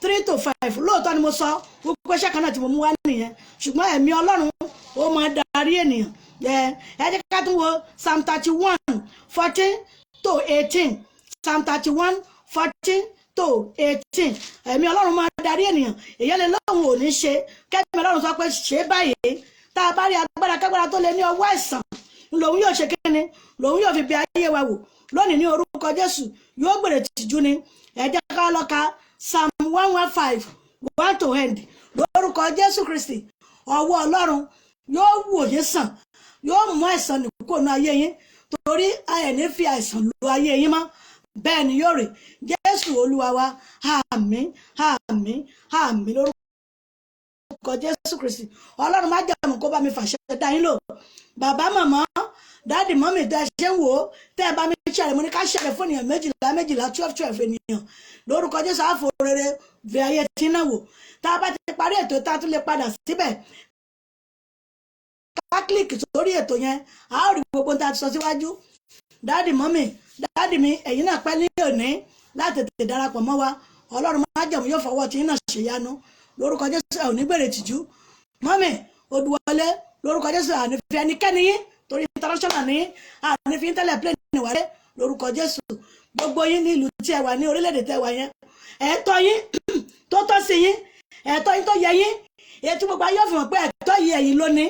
3 to 5 lóòótọ́ ni mo sọ gbogbo iṣẹ́ kan náà tí mo mú wá nìyẹn ṣùgbọ́n ẹ̀mí Ọlọ́run ó máa darí ènìyàn ẹ jẹ́ ká tún wo Psalm 31 14 to 18 Psalm 31 14 to 18 ẹ̀mí Ọlọ́run máa darí ènìyàn èyí lè lóhùn ò ní ṣe kẹ́mi Ọlọ́run sọ pé ṣe báyìí tá a bá rí agbára kágbára tó lé ní ọwọ́ àìsàn lòun yóò ṣe kíni lòun yóò fi bí ayé wa wò lónìí ní orúkọ Jésù yóò gbèrè tìjú ni ẹ jẹ́ ká lọ ka Psalm 115 1 to end lórúkọ Jésù Kristi ọwọ́ Ọlọ́run yóò wò yín sàn yóò mú àìsàn nìkó nu ayé yín torí àìní fi àìsàn lu ayé yín mọ́ bẹ́ẹ̀ ni yóò rí Jésù Olúwa wa àmín àmín àmín lórúkọ Jésù Kristi Ọlọ́run má jẹ́ àmọ́ kó bá mi fàṣẹ dá yín lò bàbá màmá dáàdì mọ́mì tẹ́ ẹ ṣe ń wò ó tẹ́ ẹ bá mi ṣẹlẹ̀ mo ní ká ṣẹlẹ̀ fún ènìyàn méjìlá 12 ènìyàn lórúkọ Jésù àfọ rere fi ayé tí náà wò tá a bá ti parí ètò tá a tún lè padà síbẹ̀ ká kílíkì sórí ètò yẹn a ó rí gbogbo tá a ti sọ síwájú dáàdì mọ́mì dáàdì mi ẹ̀yin náà pẹ́ ní òní láti tètè darapọ̀ mọ́ wa Ọlọ́run má jẹ̀mú yóò fọwọ́ tí náà ṣèyanu lórúkọ Jésù ẹ̀ ò ní gbèrè tìjú mọ́mì Odùwọlé lórúkọ Jésù ànífi ẹnikẹ́ni yín torí international ní ànífi tẹ́lẹ̀ plane wáyé lórúkọ Jésù gbogbo yín ní ìlú tí ẹ wà ní orílẹ̀-èdè tẹ́ wà yẹn ẹ̀tọ́ yín tó tọ́ sí yín ẹ̀tọ́ yín tó yẹ yín ètò gbogbo ayé fi hàn pé ẹ̀tọ́ yìí ẹ̀yin lónìí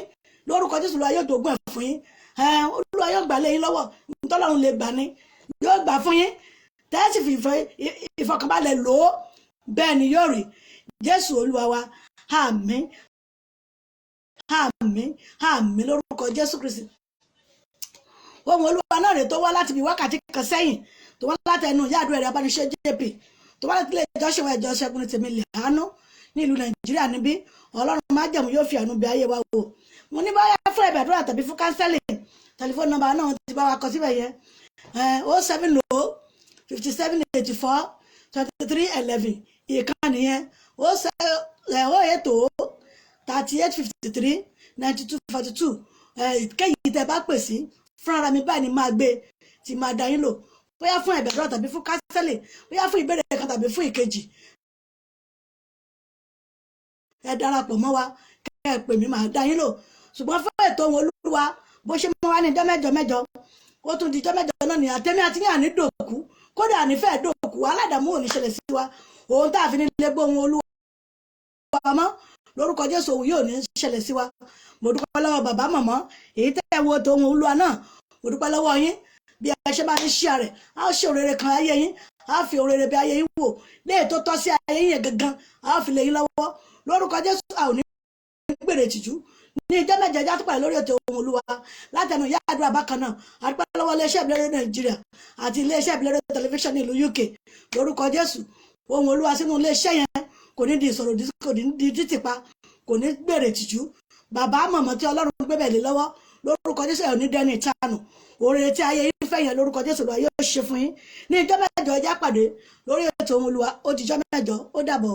lórúkọ Jésù Olúwa yóò jogún ẹ̀ fún yín Olúwa yóò gbà lé yín lọ́wọ́ ntọ́lọ́run lè gbà ní yóò gbà fún yín tẹ́sí fi ìfọkànbalẹ̀ lò ó bẹ́ẹ̀ ni yóò rí Jésù Olúwa wa àmín àmín àmín lórúkọ Jésù Kristi ohun Olúwa náà rè tó wá láti bí wákàtí kan sẹ́yìn tó wá láti ẹnu ìyá àdúrà rẹ̀ abániṣẹ́ JP tó wá láti ilé ìjọsìn wa ìjọ Ṣẹ́gun ní tèmi lè àánú ní ìlú Nàìjíríà níbí Ọlọ́run má jẹ̀mú yóò fi àánú bí ayé wa wò mo ní báyà fún ẹ̀bẹ̀ àdúrà tàbí fún kánsẹ́lì tẹlifóònù nọ́mbà náà ti bá wa kọ síbẹ̀ yẹn 070 57 84 23 11 ìkànnì yẹn 080 38 53 92 42 kéyìí tẹ́ bá pè sí fúnra mi báyìí ni máa gbé tí máa dá yín lò bóyá fún ẹ̀bẹ̀ àdúrà tàbí fún kánsẹ́lì bóyá fún ìbéèrè kan tàbí fún ìkejì ẹ darapọ̀ mọ́ wa kẹ́ ẹ pè mí máa dá yín lò ṣùgbọ́n fún ètò ohun Olúwa bó ṣe mọ́ wá ní ìjọ́ mẹ́jọ ó tún di ìjọ́ mẹ́jọ náà ní àtẹ́mí àti ní àní dòkú kódà ànífẹ́ dòkú aládàmú ò ní ṣẹlẹ̀ sí wa òun tá a fi ní lé gbóhun Olúwa mọ́ lórúkọ Jésù òun yóò ní ṣẹlẹ̀ sí wa mo dúpẹ́ lọ́wọ́ bàbá màmá èyí tẹ́ ẹ wo tòun Olúwa náà mo dúpẹ́ lọ́wọ́ yín bí ẹ ṣe bá ní ṣíà rẹ̀ á ó ṣe òrèrè kan ayé yín a fi òrèrè bí ayé yín wò léè tó tọ́ sí ayé yín yẹn gangan a fi lè yín lọ́wọ́ lórúkọ Jésù. A ò ní gbèrè tìjú ní ìjọ mẹ́jọ ẹjá tó pàdé lórí ètò Ohùn Olúwa látẹnu ìyá àdúrà bákan náà àdúpẹ́ lọ́wọ́ iléeṣẹ́ ìbílẹ̀ Nàìjíríà àti iléeṣẹ́ ìbílẹ̀ tẹlifíṣàn ní ìlú UK lórúkọ Jésù. Ohùn Olúwa sínú iléeṣẹ́ yẹn kò ní di ìsọ̀rọ̀ kò ní di títìpa kò ní gbèrè tìjú. Bàbá mọ̀mọ́ tí Ọlọ́run gbé bẹ̀lẹ̀ lọ́wọ́ lórúkọ Jésù ẹ̀ ò ní dẹni ìtanù òrèrè tí ayé yín fẹ́ yẹn lórúkọ Jésù lọ yóò ṣe fún yín ní ìjọ mẹ́jọ ẹjá pàdé lórí ètò Ohùn Olúwa ó dijọ́ mẹ́jọ ó dàbọ̀.